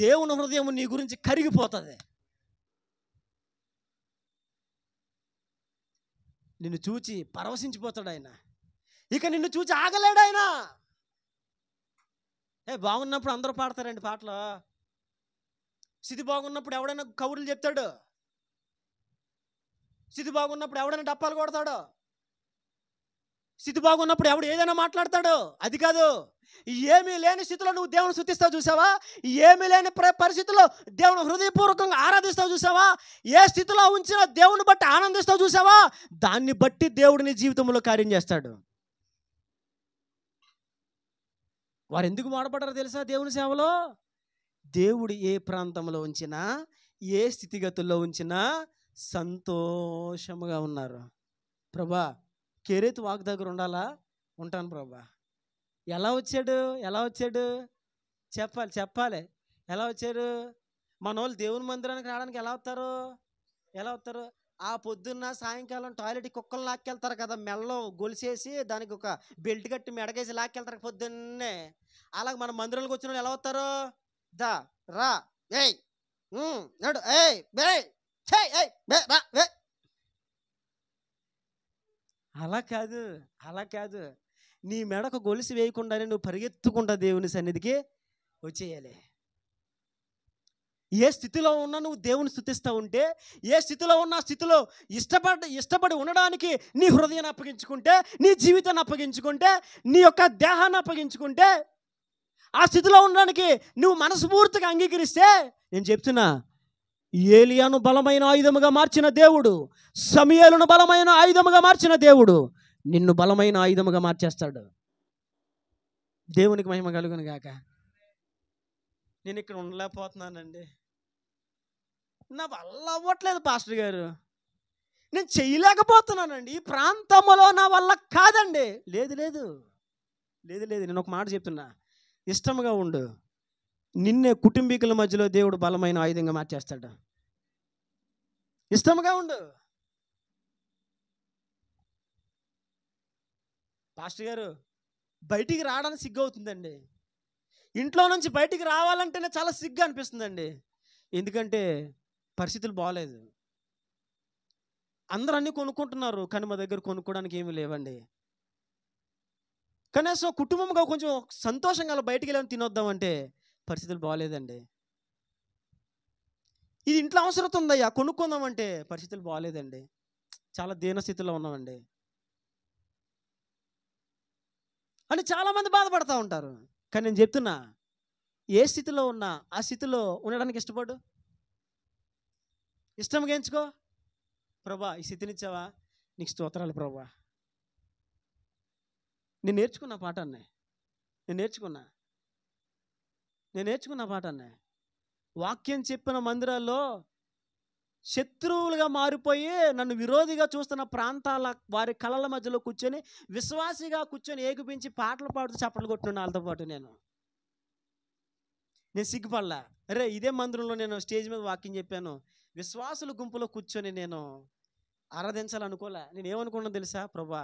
దేవుని హృదయం నీ గురించి కరిగిపోతుంది. నిన్ను చూచి పరవశించిపోతాడు ఆయన. ఇక నిన్ను చూచి ఆగలేడు ఆయన. బాగున్నప్పుడు అందరూ పాడతారండి పాటలు. స్థితి బాగున్నప్పుడు ఎవడైనా కబుర్లు చెప్తాడు, స్థితి బాగున్నప్పుడు ఎవడైనా డప్పాలు కొడతాడు, స్థితి బాగున్నప్పుడు ఎవడు ఏదైనా మాట్లాడతాడు. అది కాదు. ఏమీ లేని స్థితిలో నువ్వు దేవుని స్తుతిస్తావు చూసావా, ఏమీ లేని పరిస్థితుల్లో దేవుని హృదయపూర్వకంగా ఆరాధిస్తావు చూసావా, ఏ స్థితిలో ఉంచినా దేవుని బట్టి ఆనందిస్తావు చూసావా, దాన్ని బట్టి దేవుడు నీ జీవితంలో కార్యం చేస్తాడు. వారు ఎందుకు వాడబడ్డారో తెలుసా? దేవుని సేవలో దేవుడు ఏ ప్రాంతంలో ఉంచినా, ఏ స్థితిగతుల్లో ఉంచినా సంతోషముగా ఉన్నారు. ప్రభా కెరేతు వాక్ దగ్గర ఉండాలా? ఉంటాను ప్రభా. ఎలా వచ్చాడు చెప్పాలి. ఎలా వచ్చారు? మన వాళ్ళు దేవుని మందిరానికి రావడానికి ఎలా వస్తారు? ఆ పొద్దున్న సాయంకాలం టాయిలెట్ కుక్కలు లాక్కెళ్తారు కదా, మెల్లో గొలిసేసి దానికి ఒక బెల్ట్ కట్టి మెడకేసి లాక్కెళ్తారు పొద్దున్నే. అలాగే మన మందిరాలకు వచ్చిన వాళ్ళు ఎలా వస్తారు? దా రా ఏయ్ నడు ఏయ్ బే ఛే ఏయ్ బే రా వే. అలా కాదు. నీ మెడకు గొలుసు వేయకుండానే నువ్వు పరిగెత్తుకుంటా దేవుని సన్నిధికి వచ్చేయాలి. ఏ స్థితిలో ఉన్నా నువ్వు దేవుని స్తుతిస్తూ ఉంటే, ఏ స్థితిలో ఉన్నా స్థితిలో ఇష్టపడి ఉండడానికి నీ హృదయాన్ని అప్పగించుకుంటే, నీ జీవితాన్ని అప్పగించుకుంటే, నీ యొక్క దేహాన్ని అప్పగించుకుంటే, ఆ స్థితిలో ఉండడానికి నువ్వు మనస్ఫూర్తిగా అంగీకరిస్తే, నేను చెప్తున్నా ఏలియాను బలమైన ఆయుధముగా మార్చిన దేవుడు, సమూయేలును బలమైన ఆయుధముగా మార్చిన దేవుడు నిన్ను బలమైన ఆయుధముగా మార్చేస్తాడు. దేవునికి మహిమ కలుగును గాక. నేను ఇక్కడ ఉండలేకపోతున్నానండి, నా వల్ల అవ్వట్లేదు పాస్టర్ గారు, నేను చేయలేకపోతున్నానండి, ఈ ప్రాంతంలో నా వల్ల కాదండి. లేదు లేదు లేదు లేదు నేను ఒక మాట చెప్తున్నా, ఇష్టముగా ఉండు, నిన్నే కుటుంబీకుల మధ్యలో దేవుడు బలమైన ఆయుధంగా మార్చేస్తాడు. ఇష్టముగా ఉండు. పాస్టర్ గారు బయటికి రావడానికి సిగ్గు అవుతుందండి, ఇంట్లో నుంచి బయటికి రావాలంటేనే చాలా సిగ్గు అనిపిస్తుందండి. ఎందుకంటే పరిస్థితులు బాగలేదు, అందరూ అన్నీ కొనుక్కుంటున్నారు, కానీ మా దగ్గర కొనుక్కోవడానికి ఏమీ లేవండి. కనీసం కుటుంబంగా కొంచెం సంతోషంగా బయటికి వెళ్ళి తినొద్దామంటే పరిస్థితులు బాగలేదండి. ఇది ఇంట్లో అవసరం ఉందయ్యా కొనుక్కుందామంటే పరిస్థితులు బాగలేదండి. చాలా దీనస్థితిలో ఉన్నామండి అని చాలామంది బాధపడుతూ ఉంటారు. కానీ నేను చెప్తున్నా, ఏ స్థితిలో ఉన్నా ఆ స్థితిలో ఉండడానికి ఇష్టపడు, ఇష్టంగా ఎంచుకో. ప్రభా ఈ స్థితినిచ్చావా, నీకు స్తోత్రాలు ప్రభా. నేను నేర్చుకున్న పాఠాన్ని నేను నేర్చుకున్న పాఠాన్ని వాక్యం చెప్పిన మందిరాల్లో శత్రువులుగా మారిపోయి నన్ను విరోధిగా చూస్తున్న ప్రాంతాల వారి కళల మధ్యలో కూర్చొని విశ్వాసిగా కూర్చొని ఏగిపించి పాటలు పాడుతూ చప్పట్లు కొట్టుకున్న వాళ్ళతో పాటు నేను సిగ్గుపడలా. అరే ఇదే మందిరంలో నేను స్టేజ్ మీద వాక్యం చెప్పాను, విశ్వాసుల గుంపులో కూర్చొని నేను ఆరాధించాలనుకోలే. నేను ఏమనుకున్నాను తెలుసా, ప్రభా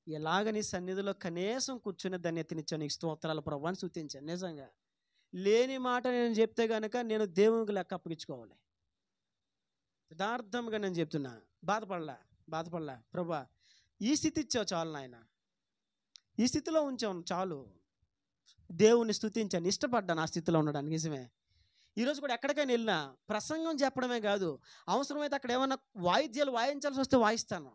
ఎలాగ నీ సన్నిధిలో కనీసం కూర్చొని ధన్యతనిచ్చాను, నీకు స్తోత్రాలు ప్రభా అని స్తుతించాను. నిజంగా లేని మాట నేను చెప్తే కనుక నేను దేవునికి లెక్క అప్పగించుకోవాలి. యథార్థంగా నేను చెప్తున్నా, బాధపడలా ప్రభా ఈ స్థితి ఇచ్చావు చాలు నాయన, ఈ స్థితిలో ఉంచావు చాలు, దేవుని స్తుతించాను, ఇష్టపడ్డాను ఆ స్థితిలో ఉండడానికి. నిజమే, ఈరోజు కూడా ఎక్కడికైనా వెళ్ళినా ప్రసంగం చెప్పడమే కాదు, అవసరమైతే అక్కడ ఏమైనా వాయిద్యాలు వాయించాల్సి వస్తే వాయిస్తాను,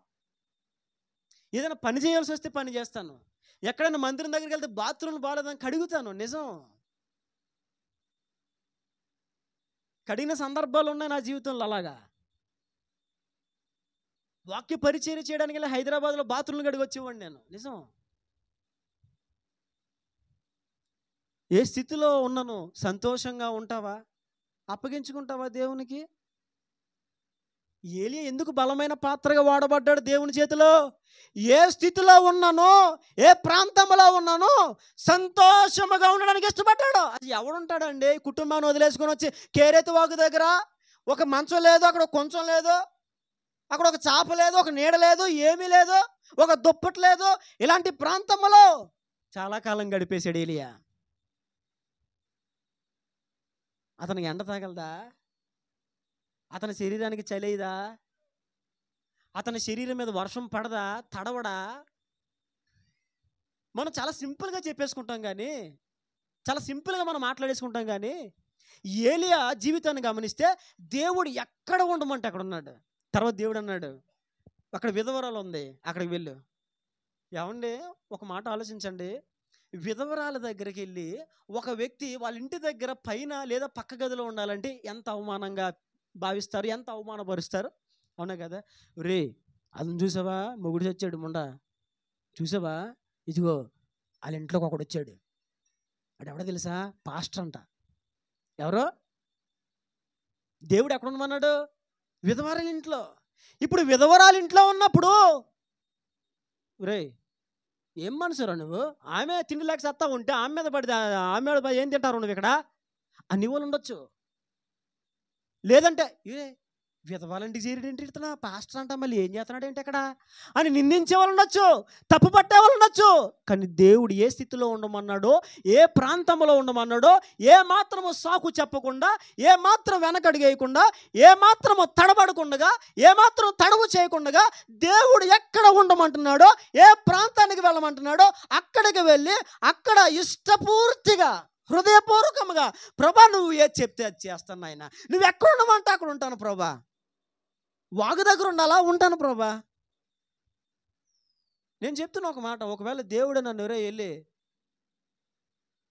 ఏదైనా పని చేయాల్సి వస్తే పని చేస్తాను, ఎక్కడైనా మందిరం దగ్గరికి వెళ్తే బాత్రూమ్లు బాగాలేదని కడుగుతాను. నిజం, కడిగిన సందర్భాలు ఉన్నాయి నా జీవితంలో. అలాగా వాక్య పరిచర్య చేయడానికి వెళ్ళి హైదరాబాద్లో బాత్రూమ్లు కడిగి వచ్చేవాడిని నేను. నిజం, ఏ స్థితిలో ఉన్నాను, సంతోషంగా ఉంటావా, అప్పగించుకుంటావా దేవునికి? ఏలియా ఎందుకు బలమైన పాత్రగా వాడబడ్డాడు దేవుని చేతిలో? ఏ స్థితిలో ఉన్నానో, ఏ ప్రాంతంలో ఉన్నానో సంతోషముగా ఉండడానికి ఇష్టపడ్డాడు. అది ఎవడుంటాడండి కుటుంబాన్ని వదిలేసుకొని వచ్చి కేరేతు వాగు దగ్గర ఒక మంచం లేదు, అక్కడ కొంచెం లేదు, అక్కడ ఒక చాప లేదు, ఒక నీడ లేదు, ఏమీ లేదు, ఒక దుప్పటి లేదు, ఇలాంటి ప్రాంతంలో చాలా కాలం గడిపేశాడు ఏలియా. అతనికి ఎండ తగలదా? అతని శరీరానికి చలిదా? అతని శరీరం మీద వర్షం పడదా? తడవడా? మనం చాలా సింపుల్గా చెప్పేసుకుంటాం, కానీ చాలా సింపుల్గా మనం మాట్లాడేసుకుంటాం. కానీ ఏలియా జీవితాన్ని గమనిస్తే దేవుడు ఎక్కడ ఉండమంటే అక్కడ ఉన్నాడు. తర్వాత దేవుడు అన్నాడు, అక్కడ విధవరాలు ఉంది, అక్కడికి వెళ్ళు. ఏమండి ఒక మాట ఆలోచించండి, విధవరాల దగ్గరికి వెళ్ళి ఒక వ్యక్తి వాళ్ళ ఇంటి దగ్గర పైన లేదా పక్క గదిలో ఉండాలంటే ఎంత అవమానంగా భావిస్తారు, ఎంత అవమానపరుస్తారు, అవునా కదా? రే అతను చూసావా, మొగుడు చచ్చాడు ముండ, చూసావా, ఇదిగో వాళ్ళ ఇంట్లోకి ఒకడు వచ్చాడు, అది ఎవడో తెలుసా, పాస్టర్ అంట. ఎవరో? దేవుడు ఎక్కడ ఉండమన్నాడు? విధవరాల ఇంట్లో. ఇప్పుడు విధవరాల ఇంట్లో ఉన్నప్పుడు రే ఏం మనసురా నువ్వు, ఆమె తిండి లేక సత్తా ఉంటే ఆమె మీద పడితే ఆమె మీద ఏం తింటారు నువ్వు ఇక్కడ అన్ని వాళ్ళు ఉండొచ్చు. లేదంటే ఏ విధవాలంటికి చేరేంటి, ఇతను పాస్టర్ అంట, మళ్ళీ ఏం చేస్తున్నాడు ఏంటి అక్కడ అని నిందించే వాళ్ళు ఉండొచ్చు, తప్పు పట్టే వాళ్ళు ఉండొచ్చు. కానీ దేవుడు ఏ స్థితిలో ఉండమన్నాడో, ఏ ప్రాంతంలో ఉండమన్నాడో, ఏ మాత్రము సాకు చెప్పకుండా, ఏ మాత్రం వెనకడిగేయకుండా, ఏ మాత్రము తడబడకుండా, ఏ మాత్రం తడవు చేయకుండా దేవుడు ఎక్కడ ఉండమంటున్నాడో, ఏ ప్రాంతానికి వెళ్ళమంటున్నాడో అక్కడికి వెళ్ళి అక్కడ ఇష్టపూర్తిగా హృదయపూర్వకంగా ప్రభా నువ్వు ఏది చెప్తే అది చేస్తాను ఆయన, నువ్వు ఎక్కడ ఉండమంటే అక్కడ ఉంటాను ప్రభా, వాగు దగ్గర ఉండాలా, ఉంటాను ప్రభా. నేను చెప్తున్నా ఒక మాట, ఒకవేళ దేవుడు నన్ను ఎవరో వెళ్ళి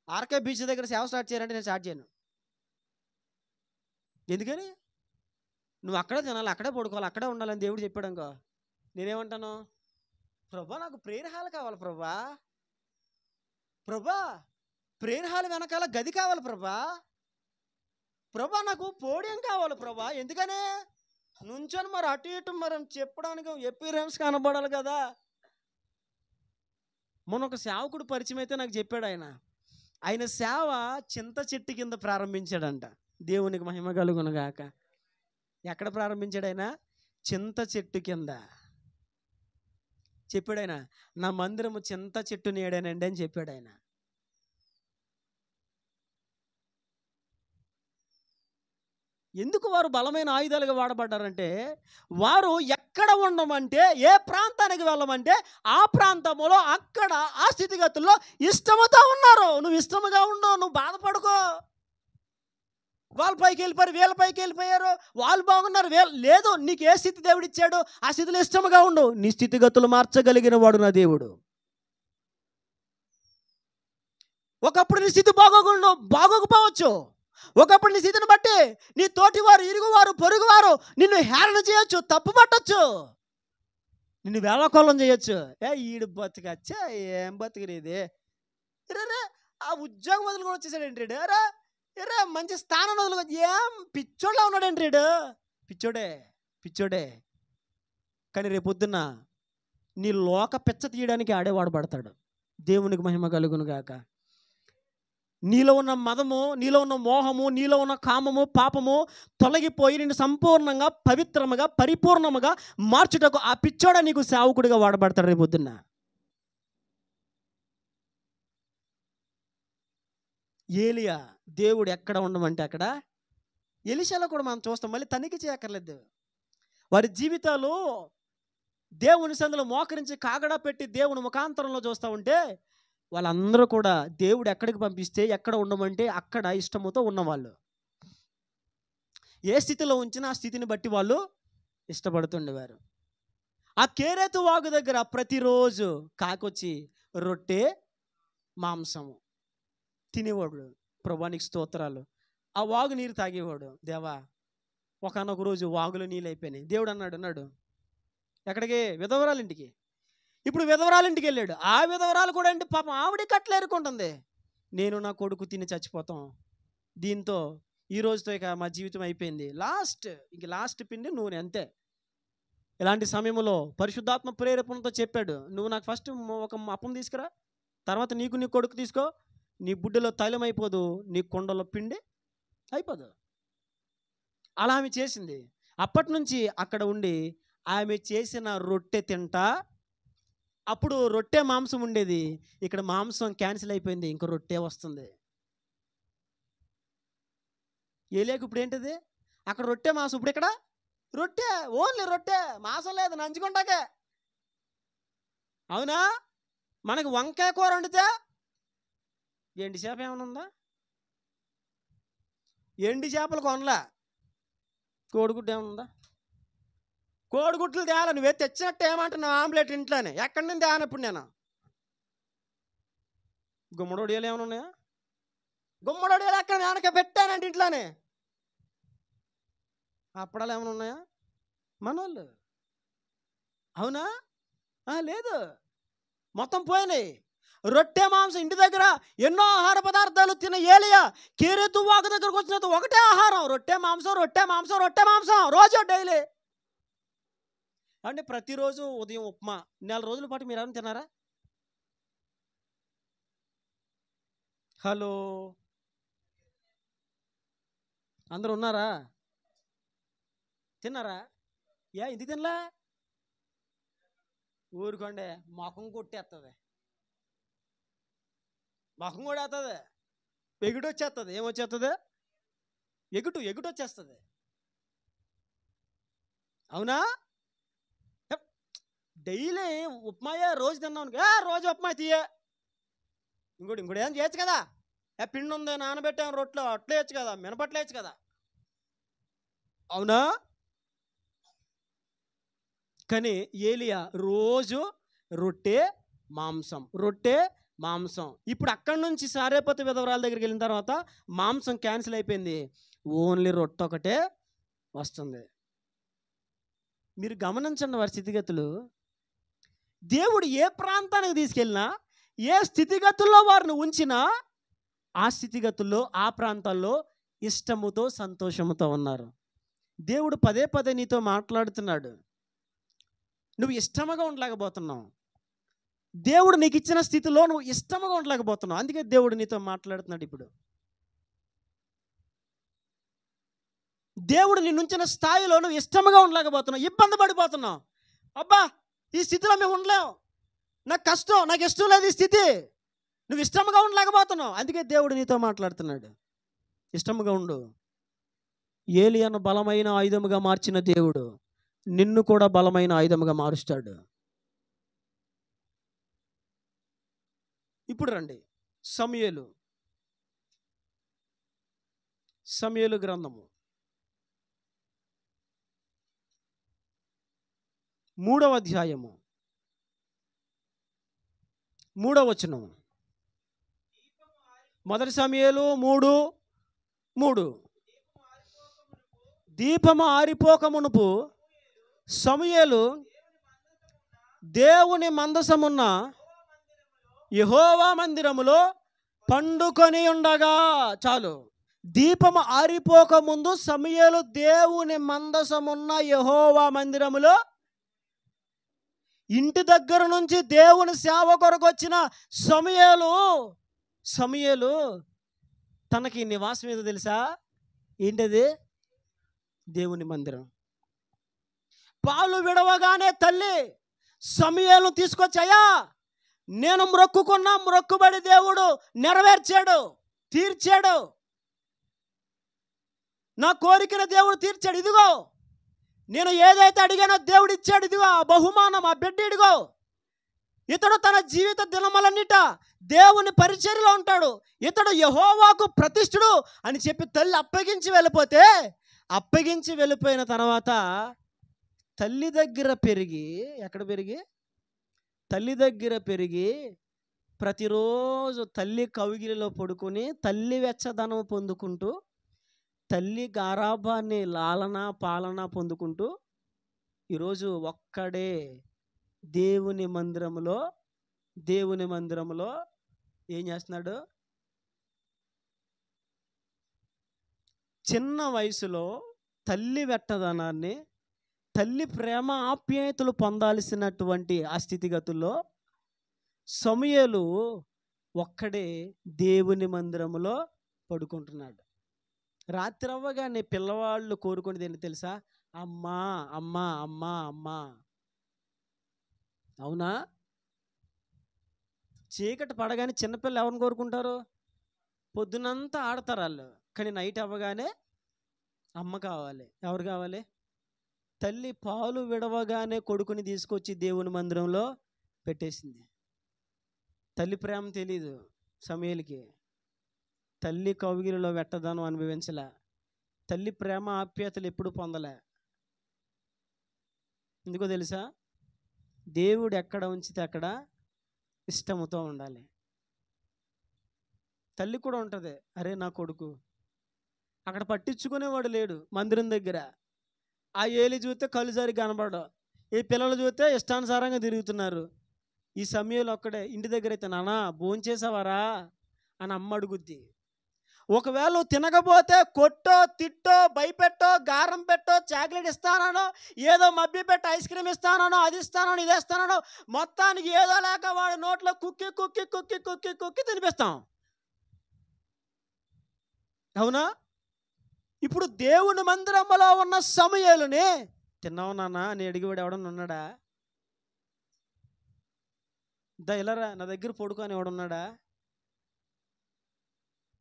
ఆర్కే బీచ్ దగ్గర సేవ స్టార్ట్ చేయాలంటే నేను స్టార్ట్ చేయను. ఎందుకని? నువ్వు అక్కడే తినాలి, అక్కడే పడుకోవాలి, అక్కడే ఉండాలని దేవుడు చెప్పాడు అనుకో, నేనేమంటాను? ప్రభా నాకు ప్రేయర్ హాల్ కావాలి ప్రభా, ప్రభా ప్రేయర్ హాల్ వెనకాల గది కావాలి ప్రభా, ప్రభా నాకు పోడియం కావాలి ప్రభా. ఎందుకనే? నుంచొని మరి అటు ఇటు మరి చెప్పడానికి ఎపిరెన్స్ కనబడాలి కదా. మొన్న ఒక సేవకుడు పరిచయం అయితే నాకు చెప్పాడు, ఆయన సేవ చింత చెట్టు కింద ప్రారంభించాడంట. దేవునికి మహిమ కలుగునుగాక. ఎక్కడ ప్రారంభించాడు ఆయన? చింత చెట్టు కింద. చెప్పాడు ఆయన, నా మందిరము చింత చెట్టు నీడేనండి అని చెప్పాడు ఆయన. ఎందుకు వారు బలమైన ఆయుధాలుగా వాడబడ్డారంటే, వారు ఎక్కడ ఉండమంటే, ఏ ప్రాంతానికి వెళ్ళమంటే ఆ ప్రాంతంలో అక్కడ ఆ స్థితిగతుల్లో ఇష్టముతో ఉన్నారు. నువ్వు ఇష్టముగా ఉండవు, నువ్వు బాధపడుకో. వాళ్ళ పైకి వెళ్ళిపోయారు, వీళ్ళ పైకి వెళ్ళిపోయారు, వాళ్ళు బాగున్నారు, లేదు. నీకు ఏ స్థితి దేవుడు ఇచ్చాడు ఆ స్థితిలో ఇష్టముగా ఉండు. నీ స్థితిగతులు మార్చగలిగిన వాడు నా దేవుడు. ఒకప్పుడు నీ స్థితి బాగోకపోవచ్చు. ఒకప్పుడు నీ స్థితిని బట్టి నీ తోటివారు, ఇరుగువారు, పొరుగువారు నిన్ను హేళన చేయొచ్చు, తప్పు పట్టచ్చు, నిన్ను వేళకోళం చేయొచ్చు. ఈడు బతికచ్చా, ఏం బతికిరేది, రే ఆ ఉద్యోగం వదులుకొని వచ్చేసాడు ఏంటి, రే మంచి స్థానం వదులుకొని, ఏం పిచ్చోడ్లా ఉన్నాడు ఏంటి, పిచ్చోడే. కానీ రేపొద్దున్న నీ లోక పిచ్చ తీయడానికి ఆడేవాడు పడతాడు. దేవునికి మహిమ కలుగును గాక. నీలో ఉన్న మదము, నీలో ఉన్న మోహము, నీలో ఉన్న కామము, పాపము తొలగిపోయి నిన్ను సంపూర్ణంగా పవిత్రముగా పరిపూర్ణముగా మార్చుటకు ఆ పిచ్చోడ నీకు సేవకుడిగా వాడబడతాడు రేపు పొద్దున్న. ఏలియా దేవుడు ఎక్కడ ఉండమంటే అక్కడ. ఎలీషాలో కూడా మనం చూస్తాం, మళ్ళీ తనిఖీ చేయక్కర్లేదు. వారి జీవితాలు దేవుని సందులో మోకరించి కాగడా పెట్టి దేవుని ముఖాంతరంలో చూస్తూ ఉంటే వాళ్ళందరూ కూడా దేవుడు ఎక్కడికి పంపిస్తే ఎక్కడ ఉండమంటే అక్కడ ఇష్టముతో ఉన్నవాళ్ళు. ఏ స్థితిలో ఉంచినా ఆ స్థితిని బట్టి వాళ్ళు ఇష్టపడుతుండేవారు. ఆ కేరేతు వాగు దగ్గర ప్రతిరోజు కాకొచ్చి రొట్టె మాంసము తినేవాడు. ప్రభువానికి స్తోత్రాలు. ఆ వాగు నీరు తాగేవాడు. దేవా ఒకనొక రోజు వాగులో నీళ్ళు అయిపోయినాయి. దేవుడు అన్నాడు ఎక్కడికి? విధవరాలింటికి. ఇప్పుడు విధవరాలింటికి వెళ్ళాడు. ఆ విధవరాలు కూడా అంటే పాపం ఆవిడ కట్లేరుకుంటుంది, నేను నా కొడుకు తిని చచ్చిపోతాం, దీంతో ఈ రోజుతో ఇక మా జీవితం అయిపోయింది, లాస్ట్ పిండి నూనె అంతే. ఇలాంటి సమయంలో పరిశుద్ధాత్మ ప్రేరేపణతో చెప్పాడు, నువ్వు నాకు ఫస్ట్ ఒక అప్పం తీసుకురా, తర్వాత నీ కొడుకు తీసుకో, నీ బుడ్డలో తైలం అయిపోదు, నీ కొండలో పిండి అయిపోదు. అలా ఆమె చేసింది. అప్పటి నుంచి అక్కడ ఉండి ఆమె చేసిన రొట్టె తింటా. అప్పుడు రొట్టె మాంసం ఉండేది, ఇక్కడ మాంసం క్యాన్సిల్ అయిపోయింది, ఇంకో రొట్టె వస్తుంది. ఏలియాకు ఇప్పుడు ఏంటిది? అక్కడ రొట్టె మాంసం, ఇప్పుడు ఇక్కడ రొట్టె, ఓన్లీ రొట్టె, మాంసం లేదు, నంచుకుంటాకే. అవునా? మనకి వంకాయ కూర వండితే ఎండి చేప ఏమైనా ఉందా? ఎండి చేపలు కొనలా. కోడిగుడ్డు ఏమైనా ఉందా? కోడిగుడ్లు తేలా. నువ్వే తెచ్చినట్టు ఏమంటున్నావు? ఆమ్లెట్ ఇంట్లోనే. ఎక్కడి నుంచి తేనప్పుడు నేను గుమ్మడొడియాలు ఏమైనా ఉన్నాయా? గుమ్మడొడియాలు ఎక్కడ వెనక పెట్టానంటే ఇంట్లోనే. అప్పడాలు ఏమైనా ఉన్నాయా మనోళ్ళు? అవునా? లేదు, మొత్తం పోయినాయి. రొట్టె మాంసం ఇంటి దగ్గర ఎన్నో ఆహార పదార్థాలు తిన ఏలియా కేరేతు వాగు దగ్గరకు వచ్చినంత ఒకటే ఆహారం, రొట్టె మాంసం రోజు డైలీ. అంటే ప్రతిరోజు ఉదయం ఉప్మా. 4 రోజుల పాటు మీరు ఏమైనా తిన్నారా? హలో, అందరూ ఉన్నారా? తిన్నారా? ఇంటికి తినలే? ఊరుకోండి, మొఖం కొట్టేస్తుంది, మొఖం కూడా వేస్తుంది, ఎగుడు వచ్చేస్తుంది. ఏమొచ్చేస్తుంది? ఎగుటు వచ్చేస్తుంది. అవునా? డైలీ ఉప్మాయే రోజు తిన్నాను, రోజు ఉప్మా తీయే. ఇంకోటి ఏం చేయొచ్చు కదా, పిండి ఉంది నానబెట్టాను, రొట్టెలు అట్లే వేయచ్చు కదా, మినపట్లు వేయచ్చు కదా. అవునా? కానీ ఏలియా రోజు రొట్టె మాంసం. ఇప్పుడు అక్కడి నుంచి సారేపతి విధవరాల దగ్గరికి వెళ్ళిన తర్వాత మాంసం క్యాన్సిల్ అయిపోయింది, ఓన్లీ రొట్టె ఒకటే వస్తుంది. మీరు గమనించండి వారి స్థితిగతులు. దేవుడు ఏ ప్రాంతానికి తీసుకెళ్ళినా, ఏ స్థితిగతుల్లో వారిని ఉంచినా, ఆ స్థితిగతుల్లో ఆ ప్రాంతాల్లో ఇష్టముతో సంతోషముతో ఉన్నారు. దేవుడు పదే పదే నీతో మాట్లాడుతున్నాడు. నువ్వు ఇష్టముగా ఉండలేకపోతున్నావు. దేవుడు నీకు ఇచ్చిన స్థితిలో నువ్వు ఇష్టముగా ఉండలేకపోతున్నావు. అందుకే దేవుడు నీతో మాట్లాడుతున్నాడు. ఇప్పుడు దేవుడు నిన్ను ఉంచిన స్థాయిలో నువ్వు ఇష్టముగా ఉండలేకపోతున్నావు, ఇబ్బంది పడిపోతున్నావు. అబ్బా, ఈ స్థితిలో మేము ఉండలేము, నాకు కష్టం, నాకు ఇష్టం లేదు ఈ స్థితి. నువ్వు ఇష్టముగా ఉండలేకపోతున్నావు. అందుకే దేవుడు నీతో మాట్లాడుతున్నాడు. ఇష్టముగా ఉండు. ఏలియాను బలమైన ఆయుధముగా మార్చిన దేవుడు నిన్ను కూడా బలమైన ఆయుధముగా మారుస్తాడు. ఇప్పుడు రండి, సమూయేలు గ్రంథము 3వ అధ్యాయము 3వ వచనం. 1 సమూయేలు 3:3. దీపము ఆరిపోక మునుపు సమూయేలు దేవుని మందసమున్న యెహోవా మందిరములో పండుకొని ఉండగా. చాలు. దీపము ఆరిపోక ముందు సమూయేలు దేవుని మందసమున్న యెహోవా మందిరములో, ఇంటి దగ్గర నుంచి దేవుని సేవ కొరకు వచ్చిన సమూయేలు తనకి నివాసం ఏదో తెలుసా? ఏంటది? దేవుని మందిరం. పాలు విడవగానే తల్లి సమూయేలును తీసుకొచ్చాయా, నేను మొక్కుకున్న మొక్కుబడి దేవుడు నెరవేర్చాడు, తీర్చాడు. నా కోరికను దేవుడు తీర్చాడు. ఇదిగో నేను ఏదైతే అడిగానో దేవుడు ఇచ్చాడు. ఇదిగో ఆ బహుమానం, ఆ బిడ్డ ఇదిగో. ఇతడు తన జీవిత దినములన్నిట దేవుని పరిచర్యలో ఉంటాడు, ఇతడు యెహోవాకు ప్రతిష్ఠుడు అని చెప్పి తల్లి అప్పగించి వెళ్ళిపోయిన తర్వాత తల్లి దగ్గర పెరిగి, తల్లి దగ్గర పెరిగి ప్రతిరోజు తల్లి కౌగిలిలో పడుకొని తల్లి వెచ్చదనం పొందుకుంటూ, తల్లి గారాబాన్ని పాలన పొందుకుంటూ ఈరోజు ఒక్కడే దేవుని మందిరములో ఏం చేస్తున్నాడు? చిన్న వయసులో తల్లి వెట్టదనాన్ని, తల్లి ప్రేమ ఆప్యాయతలు పొందాల్సినటువంటి ఆ స్థితిగతుల్లో సమూయేలు ఒక్కడే దేవుని మందిరములో పడుకుంటున్నాడు. రాత్రి అవ్వగానే పిల్లవాళ్ళు కోరుకునేది ఏంటి తెలుసా? అమ్మా అమ్మా అమ్మా అమ్మా. అవునా? చీకటి పడగానే చిన్నపిల్లలు ఎవరిని కోరుకుంటారు? పొద్దునంతా ఆడతారు వాళ్ళు, కానీ నైట్ అవ్వగానే అమ్మ కావాలి. ఎవరు కావాలి? తల్లి పాలు విడవగానే కొడుకుని తీసుకొచ్చి దేవుని మందిరంలో పెట్టేసింది. తల్లి ప్రేమ తెలీదు సమూయేలుకి. తల్లి కౌగిలిలో వెట్టదనం అనుభవించలే. తల్లి ప్రేమ ఆప్యాయతలు ఎప్పుడు పొందలే. ఎందుకో తెలుసా? దేవుడు ఎక్కడ ఉంచితే అక్కడ ఇష్టముతో ఉండాలి. తల్లి కూడా ఉంటుంది, అరే నా కొడుకు. అక్కడ పట్టించుకునేవాడు లేడు మందిరం దగ్గర. ఆ ఏలి చూస్తే కళ్ళు జారి కనబడవు, ఈ పిల్లలు చూస్తే ఇష్టానుసారంగా తిరుగుతున్నారు. ఈ సమూయేలు ఒక్కడే ఇంటి దగ్గర అయితే, నానా భోంచేసావారా అని అమ్మ అడుగుద్ది. ఒకవేళ నువ్వు తినకపోతే కొట్టో, తిట్టో, భయపెట్టో, గారం పెట్టో, చాక్లెట్ ఇస్తానో, ఏదో మభ్య పెట్టి ఐస్ క్రీమ్ ఇస్తానో, అది ఇస్తానో, ఇది ఇస్తానో, మొత్తానికి ఏదో లేక వాడి నోట్లో కుక్కి కుక్కి కుక్కి కుక్కి కుక్కి తినిపిస్తాం. అవునా? ఇప్పుడు దేవుని మందిరంలో ఉన్న సమూయేలుని తిన్నావు నాన్న అని అడిగేవాడు ఎవడన్నా ఉన్నాడా? ఇలారా నా దగ్గర పడుకొని ఎవడున్నాడా?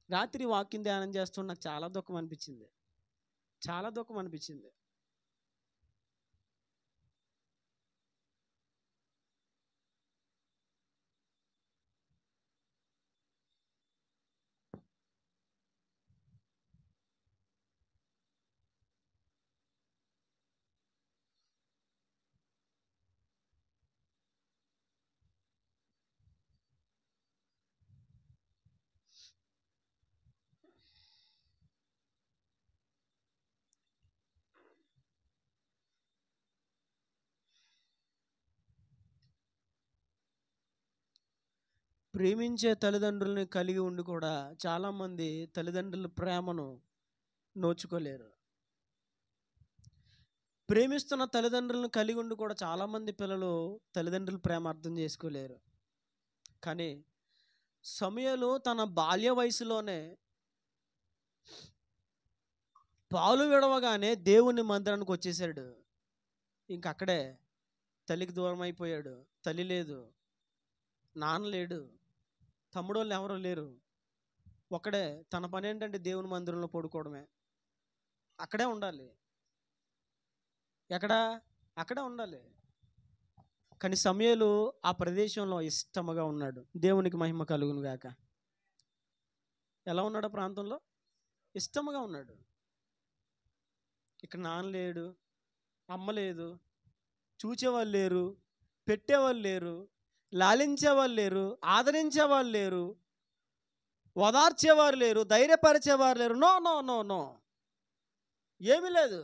రాత్రి వాక్యం ధ్యానం చేస్తూ నాకు చాలా దుఃఖం అనిపించింది. ప్రేమించే తల్లిదండ్రుల్ని కలిగి ఉండి కూడా చాలామంది తల్లిదండ్రుల ప్రేమను నోచుకోలేరు. ప్రేమిస్తున్న తల్లిదండ్రులను కలిగి ఉండి కూడా చాలామంది పిల్లలు తల్లిదండ్రుల ప్రేమ అర్థం చేసుకోలేరు. కానీ సమూయేలు తన బాల్య వయసులోనే పాలు విడవగానే దేవుని మందిరానికి వచ్చేసాడు. ఇంకక్కడే తల్లికి దూరం అయిపోయాడు. తల్లి లేదు, నాన్న లేడు, తమ్ముడోళ్ళు ఎవరూ లేరు. ఒక్కడే. తన పని ఏంటంటే దేవుని మందిరంలో పడుకోవడమే. అక్కడే ఉండాలి. ఎక్కడ? అక్కడే ఉండాలి. కానీ సమూయేలు ఆ ప్రదేశంలో ఇష్టముగా ఉన్నాడు. దేవునికి మహిమ కలుగును గాక. ఎలా ఉన్నాడు ఆ ప్రాంతంలో? ఇష్టముగా ఉన్నాడు. ఇక్కడ నాన్న లేడు, అమ్మ లేదు, చూచేవాళ్ళు లేరు, పెట్టేవాళ్ళు లేరు, లాలించేవాళ్ళు లేరు, ఆదరించేవాళ్ళు లేరు, ఓదార్చేవారు లేరు, ధైర్యపరిచేవారు లేరు. నో నో నో నో, ఏమీ లేదు.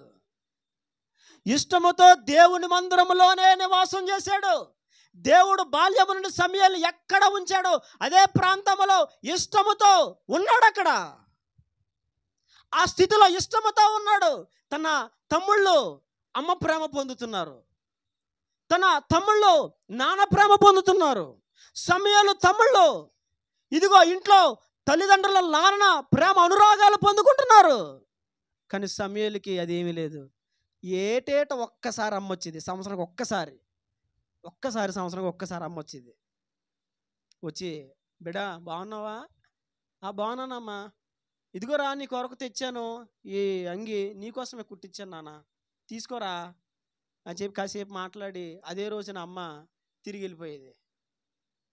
ఇష్టముతో దేవుని మందిరములోనే నివాసం చేశాడు. దేవుడు బాల్యము నుండి సమూయేలు ఎక్కడ ఉంచాడో అదే ప్రాంతంలో ఇష్టముతో ఉన్నాడు. అక్కడ ఆ స్థితిలో ఇష్టముతో ఉన్నాడు. తన తమ్ముళ్ళు అమ్మ ప్రేమ పొందుతున్నారు, తన తమ్ముళ్ళు నాన్న ప్రేమ పొందుతున్నారు. సమూయేలు తమ్ముళ్ళు ఇదిగో ఇంట్లో తల్లిదండ్రుల నాన్న ప్రేమ అనురాగాలు పొందుకుంటున్నారు. కానీ సమూయేలుకి అదేమీ లేదు. ఏటేట ఒక్కసారి అమ్మ వచ్చేది, సంవత్సరానికి ఒక్కసారి అమ్మ వచ్చేది. వచ్చి, బిడ్డ బాగున్నావా? బాగున్నానమ్మా, ఇదిగోరా నీ కొరకు తెచ్చాను, ఈ అంగి నీకోసమే కుట్టించాను నాన్న, తీసుకోరా అని చెప్పి కాసేపు మాట్లాడి అదే రోజున అమ్మ తిరిగి వెళ్ళిపోయేది.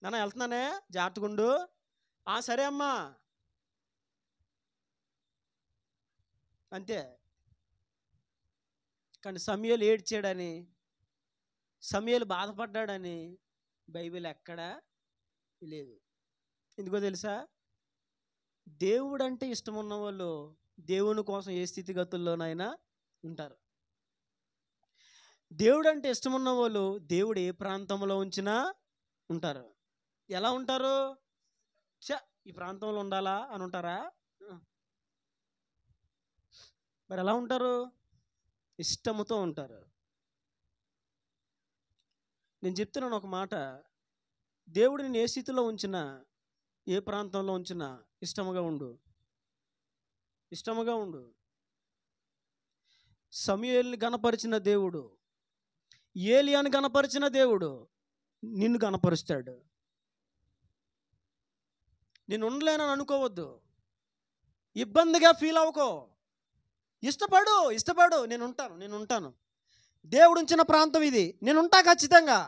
నాన్న వెళ్తున్నానే, జాగ్రత్తగుండు. సరే అమ్మా, అంతే. కానీ సమూయేలు ఏడ్చాడని, సమూయేలు బాధపడ్డాడని బైబిల్ ఎక్కడా లేదు. ఎందుకో తెలుసా? దేవుడంటే ఇష్టం ఉన్న వాళ్ళు దేవుని కోసం ఏ స్థితిగతుల్లోనైనా ఉంటారు. దేవుడంటే ఇష్టం ఉన్న వాళ్ళు దేవుడు ఏ ప్రాంతంలో ఉంచినా ఉంటారు. ఎలా ఉంటారు? ఈ ప్రాంతంలో ఉండాలా అని ఉంటారా? మరి ఎలా ఉంటారు? ఇష్టముతో ఉంటారు. నేను చెప్తున్నాను ఒక మాట, దేవుడిని ఏ స్థితిలో ఉంచినా ఏ ప్రాంతంలో ఉంచినా ఇష్టముగా ఉండు. సమూయేలుని గణపరిచిన దేవుడు, ఏలియాని గణపరిచిన దేవుడు నిన్ను గణపరుస్తాడు. నేను ఉండలేనని అనుకోవద్దు, ఇబ్బందిగా ఫీల్ అవ్వకో. ఇష్టపడు. నేను ఉంటాను. దేవుడు ఉంచిన ప్రాంతం ఇది, నేను ఉంటా ఖచ్చితంగా.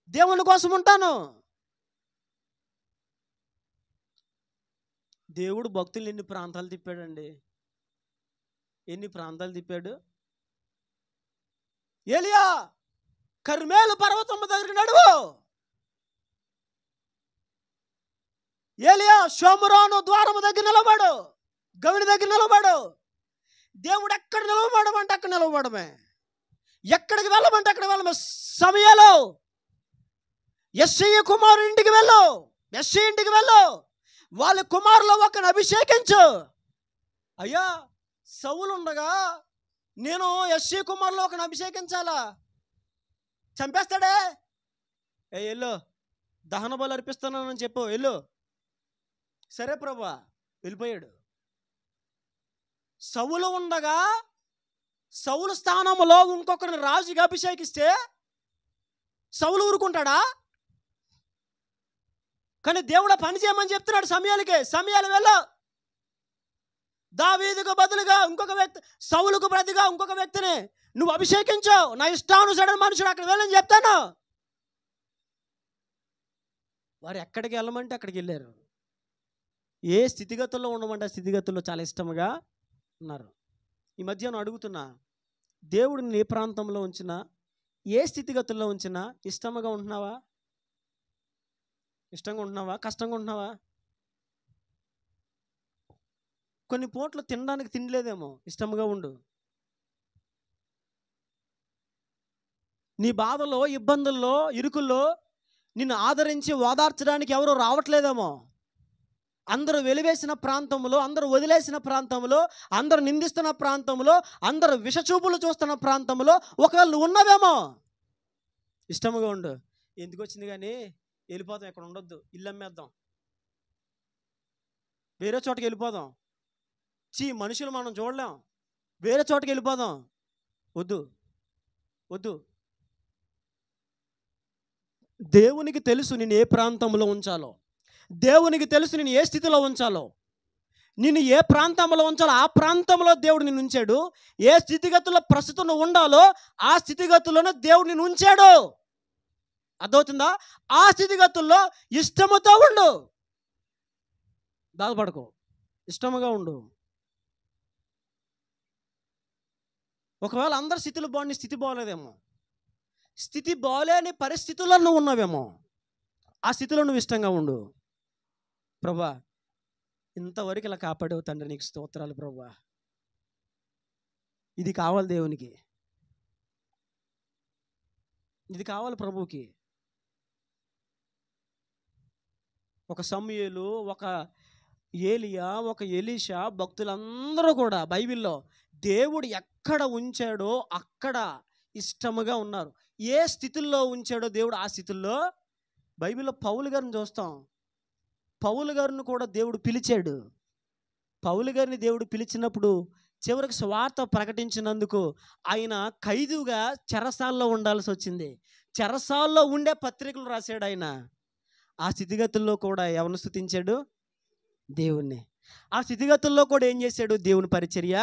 దేవుని కోసం ఉంటాను. దేవుడు భక్తులు ఎన్ని ప్రాంతాలు తిప్పాడండి, ఎన్ని ప్రాంతాలు తిప్పాడు. ఏలియా కర్మేలు పర్వతం దగ్గర నడువు, ఏలియా షోమ్రోను ద్వారము దగ్గర నిలబడు, గవిని దగ్గర నిలబడు. దేవుడు ఎక్కడ నిలవబడమంటే అక్కడ నిలవబడమే, ఎక్కడికి వెళ్ళమంటే అక్కడ వెళ్ళమే. సమూయేలు యెష్షయి కుమారు ఇంటికి వెళ్ళు, వాళ్ళ కుమారులో ఒకరిని అభిషేకించు. అయ్యా సౌలు ఉండగా నేను యెష్షయి కుమారులో ఒకరిని అభిషేకించాలా? చంపేస్తాడే. ఎల్లో దహన బలి అర్పిస్తున్నానని చెప్పు, వెళ్ళు. సరే ప్రభువా, వెళ్ళిపోయాడు. సౌలు ఉండగా సౌలు స్థానంలో ఇంకొకరిని రాజుగా అభిషేకిస్తే సౌలు ఊరుకుంటాడా? కానీ దేవుడు పని చేయమని చెప్తున్నాడు సమూయేలుకి. సమూయేలు వెళ్ళు, దావీదుకు బదులుగా ఇంకొక వ్యక్తి, సౌలుకు ప్రతిగా ఇంకొక వ్యక్తిని నువ్వు అభిషేకించావు, నా ఇష్టానుసరణ మనుషుడు అక్కడ వెళ్ళని చెప్తాను. వారు ఎక్కడికి వెళ్ళమంటే అక్కడికి వెళ్ళారు. ఏ స్థితిగతుల్లో ఉండమంటే ఆ స్థితిగతుల్లో చాలా ఇష్టముగా ఉన్నారు. ఈ మధ్య నేను అడుగుతున్నా, దేవుడిని ఏ ప్రాంతంలో ఉంచినా ఏ స్థితిగతుల్లో ఉంచినా ఇష్టముగా ఉంటున్నావా? కష్టంగా ఉంటున్నావా? కొన్ని పూటలు తినడానికి తినలేదేమో, ఇష్టముగా ఉండు. నీ బాధలో, ఇబ్బందుల్లో, ఇరుకుల్లో నిన్ను ఆదరించి ఓదార్చడానికి ఎవరు రావట్లేదేమో. అందరూ వెలివేసిన ప్రాంతంలో, అందరూ వదిలేసిన ప్రాంతంలో, అందరూ నిందిస్తున్న ప్రాంతంలో, అందరూ విషచూపులు చూస్తున్న ప్రాంతంలో ఒకవేళ నువ్వు ఉన్నవేమో. ఇష్టముగా ఉండు. ఎందుకు వచ్చింది కానీ వెళ్ళిపోదాం, ఇక్కడ ఉండొద్దు, ఇల్లు అమ్మేద్దాం, వేరే చోటకి వెళ్ళిపోదాం, మనుషులు మనం చూడలేం, వేరే చోటకి వెళ్ళిపోదాం. వద్దు వద్దు. దేవునికి తెలుసు నేను ఏ ప్రాంతంలో ఉంచాలో, దేవునికి తెలుసు నేను ఏ స్థితిలో ఉంచాలో, నిన్ను ఏ ప్రాంతంలో ఉంచాలో ఆ ప్రాంతంలో దేవుడు నిన్ను ఉంచాడు. ఏ స్థితిగతుల్లో ప్రస్తుతం నువ్వు ఉండాలో ఆ స్థితిగతుల్లోనే దేవుడు నిన్ను ఉంచాడు. అర్థమవుతుందా? ఆ స్థితిగతుల్లో ఇష్టముతో ఉండు, బాధపడకు, ఇష్టముగా ఉండు. ఒకవేళ అందరి స్థితిలో బాగుండి స్థితి బాగోలేదేమో, స్థితి బాగోలేని పరిస్థితుల్లో నువ్వు ఉన్నావేమో, ఆ స్థితిలో నువ్వు ఇష్టంగా ఉండు. ప్రభా ఇంతవరకు ఇలా కాపాడేవు తండ్రి, నీకు స్తోత్రాలు ప్రభా. ఇది కావాలి దేవునికి, ఇది కావాలి ప్రభువుకి. ఒక సమూయేలు, ఒక ఏలియా, ఒక ఎలీషా భక్తులందరూ కూడా బైబిల్లో దేవుడు ఎక్కడ ఉంచాడో అక్కడ ఇష్టముగా ఉన్నారు. ఏ స్థితుల్లో ఉంచాడో దేవుడు ఆ స్థితుల్లో. బైబిల్లో పౌలు గారిని చూస్తాం. పౌలు గారిని కూడా దేవుడు పిలిచాడు. పౌలు గారిని దేవుడు పిలిచినప్పుడు చివరికి సువార్త ప్రకటించినందుకు ఆయన ఖైదుగా చెరసాల్లో ఉండాల్సి వచ్చింది. చెరసాల్లో ఉండే పత్రికలు రాశాడు ఆయన. ఆ స్థితిగతుల్లో కూడా ఎవరిని స్తుతించాడు? దేవుణ్ణి. ఆ స్థితిగతుల్లో కూడా ఏం చేశాడు? దేవుని పరిచర్య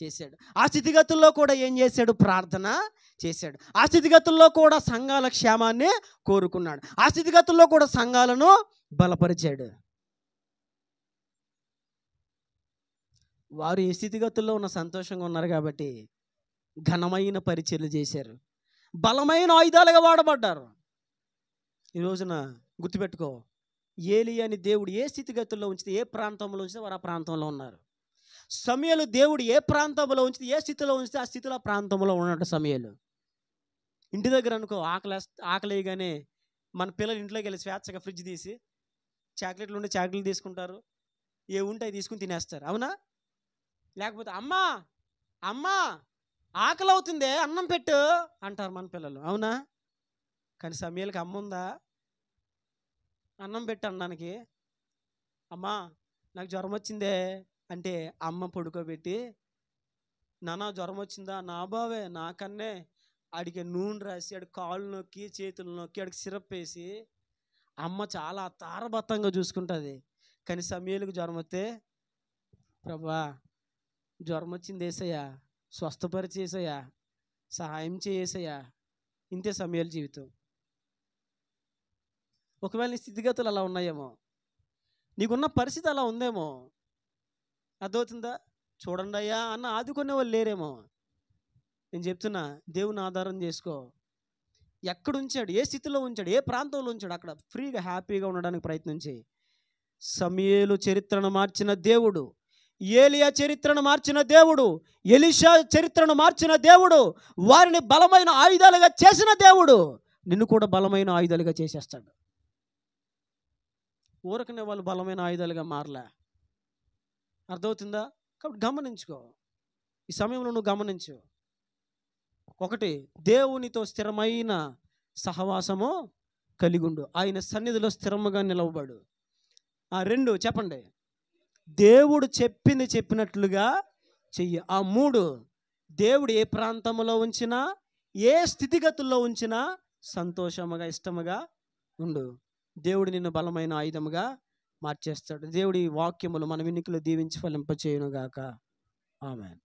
చేశాడు. ఆ స్థితిగతుల్లో కూడా ఏం చేశాడు? ప్రార్థన చేశాడు. ఆ స్థితిగతుల్లో కూడా సంఘాల క్షేమాన్ని కోరుకున్నాడు. ఆ స్థితిగతుల్లో కూడా సంఘాలను బలపరిచాడు. వారు ఏ స్థితిగతుల్లో ఉన్న సంతోషంగా ఉన్నారు కాబట్టి ఘనమైన పరిచర్యలు చేశారు, బలమైన ఆయుధాలుగా వాడబడ్డారు. ఈ రోజున గుర్తుపెట్టుకో, ఏలియాని దేవుడు ఏ స్థితిగతుల్లో ఉంచితే, ఏ ప్రాంతంలో ఉంచితే వారు ఆ ప్రాంతంలో ఉన్నారు. సమూయేలు దేవుడు ఏ ప్రాంతంలో ఉంచితే, ఏ స్థితిలో ఉంచితే ఆ స్థితిలో ప్రాంతంలో ఉన్నట్టు. సమూయేలు ఇంటి దగ్గర అనుకో, ఆకలేయగానే మన పిల్లలు ఇంట్లోకి వెళ్ళి స్వేచ్ఛగా ఫ్రిడ్జ్ తీసి చాక్లెట్లు ఉంటే చాక్లెట్లు తీసుకుంటారు, ఏ ఉంటే అవి తీసుకుని తినేస్తారు, అవునా? లేకపోతే అమ్మా అమ్మా ఆకలి అవుతుందే అన్నం పెట్టు అంటారు మన పిల్లలు, అవునా? కానీ సమూయేలుకి అమ్మ ఉందా? అన్నం పెట్టు అనడానికి. అమ్మా నాకు జ్వరం వచ్చిందే అంటే అమ్మ పడుకోబెట్టి, నాన్న జ్వరం వచ్చిందా? నా బావే నాకన్నే ఆడికి నూనె రాసి ఆడి కాళ్ళు నొక్కి చేతులు నొక్కి ఆడికి సిరప్ వేసి అమ్మ చాలా తారబత్తంగా చూసుకుంటుంది. కానీ సమూయేలుకి జ్వరం వస్తే, ప్రభా జ్వరం వచ్చింది ఏసయ్యా, స్వస్థపరిచేసయ్యా, సహాయం చేసేసయ్యా. ఇంతే సమూయేలు జీవితం. ఒకవేళ నీ స్థితిగతులు అలా ఉన్నాయేమో, నీకున్న పరిస్థితి అలా ఉందేమో, అర్థమవుతుందా? చూడండి అయ్యా అన్న ఆదుకునే వాళ్ళు లేరేమో. నేను చెప్తున్నా, దేవుని ఆధారం చేసుకో. ఎక్కడ ఉంచాడు, ఏ స్థితిలో ఉంచాడు, ఏ ప్రాంతంలో ఉంచాడు, అక్కడ ఫ్రీగా హ్యాపీగా ఉండడానికి ప్రయత్నం చేయి. సమూయేలు చరిత్రను మార్చిన దేవుడు, ఏలియా చరిత్రను మార్చిన దేవుడు, ఎలీషా చరిత్రను మార్చిన దేవుడు, వారిని బలమైన ఆయుధాలుగా చేసిన దేవుడు నిన్ను కూడా బలమైన ఆయుధాలుగా చేసేస్తాడు. ఊరకనే వాళ్ళు బలమైన ఆయుధాలుగా మారలే. అర్థమవుతుందా? కాబట్టి గమనించుకో, ఈ సమయంలో నువ్వు గమనించు. ఒకటి, దేవునితో స్థిరమైన సహవాసము కలిగి ఉండు, ఆయన సన్నిధిలో స్థిరముగా నిలవబడు. రెండు చెప్పండి, దేవుడు చెప్పింది చెప్పినట్లుగా చెయ్యి. 3, దేవుడు ఏ ప్రాంతంలో ఉంచినా, ఏ స్థితిగతుల్లో ఉంచినా సంతోషముగా ఇష్టముగా ఉండు. దేవుడు నిన్ను బలమైన ఆయుధముగా మార్చేస్తాడు. దేవుడి వాక్యములు మన వినికిలో దీవించి ఫలింపచేయునుగాక. ఆమేన్.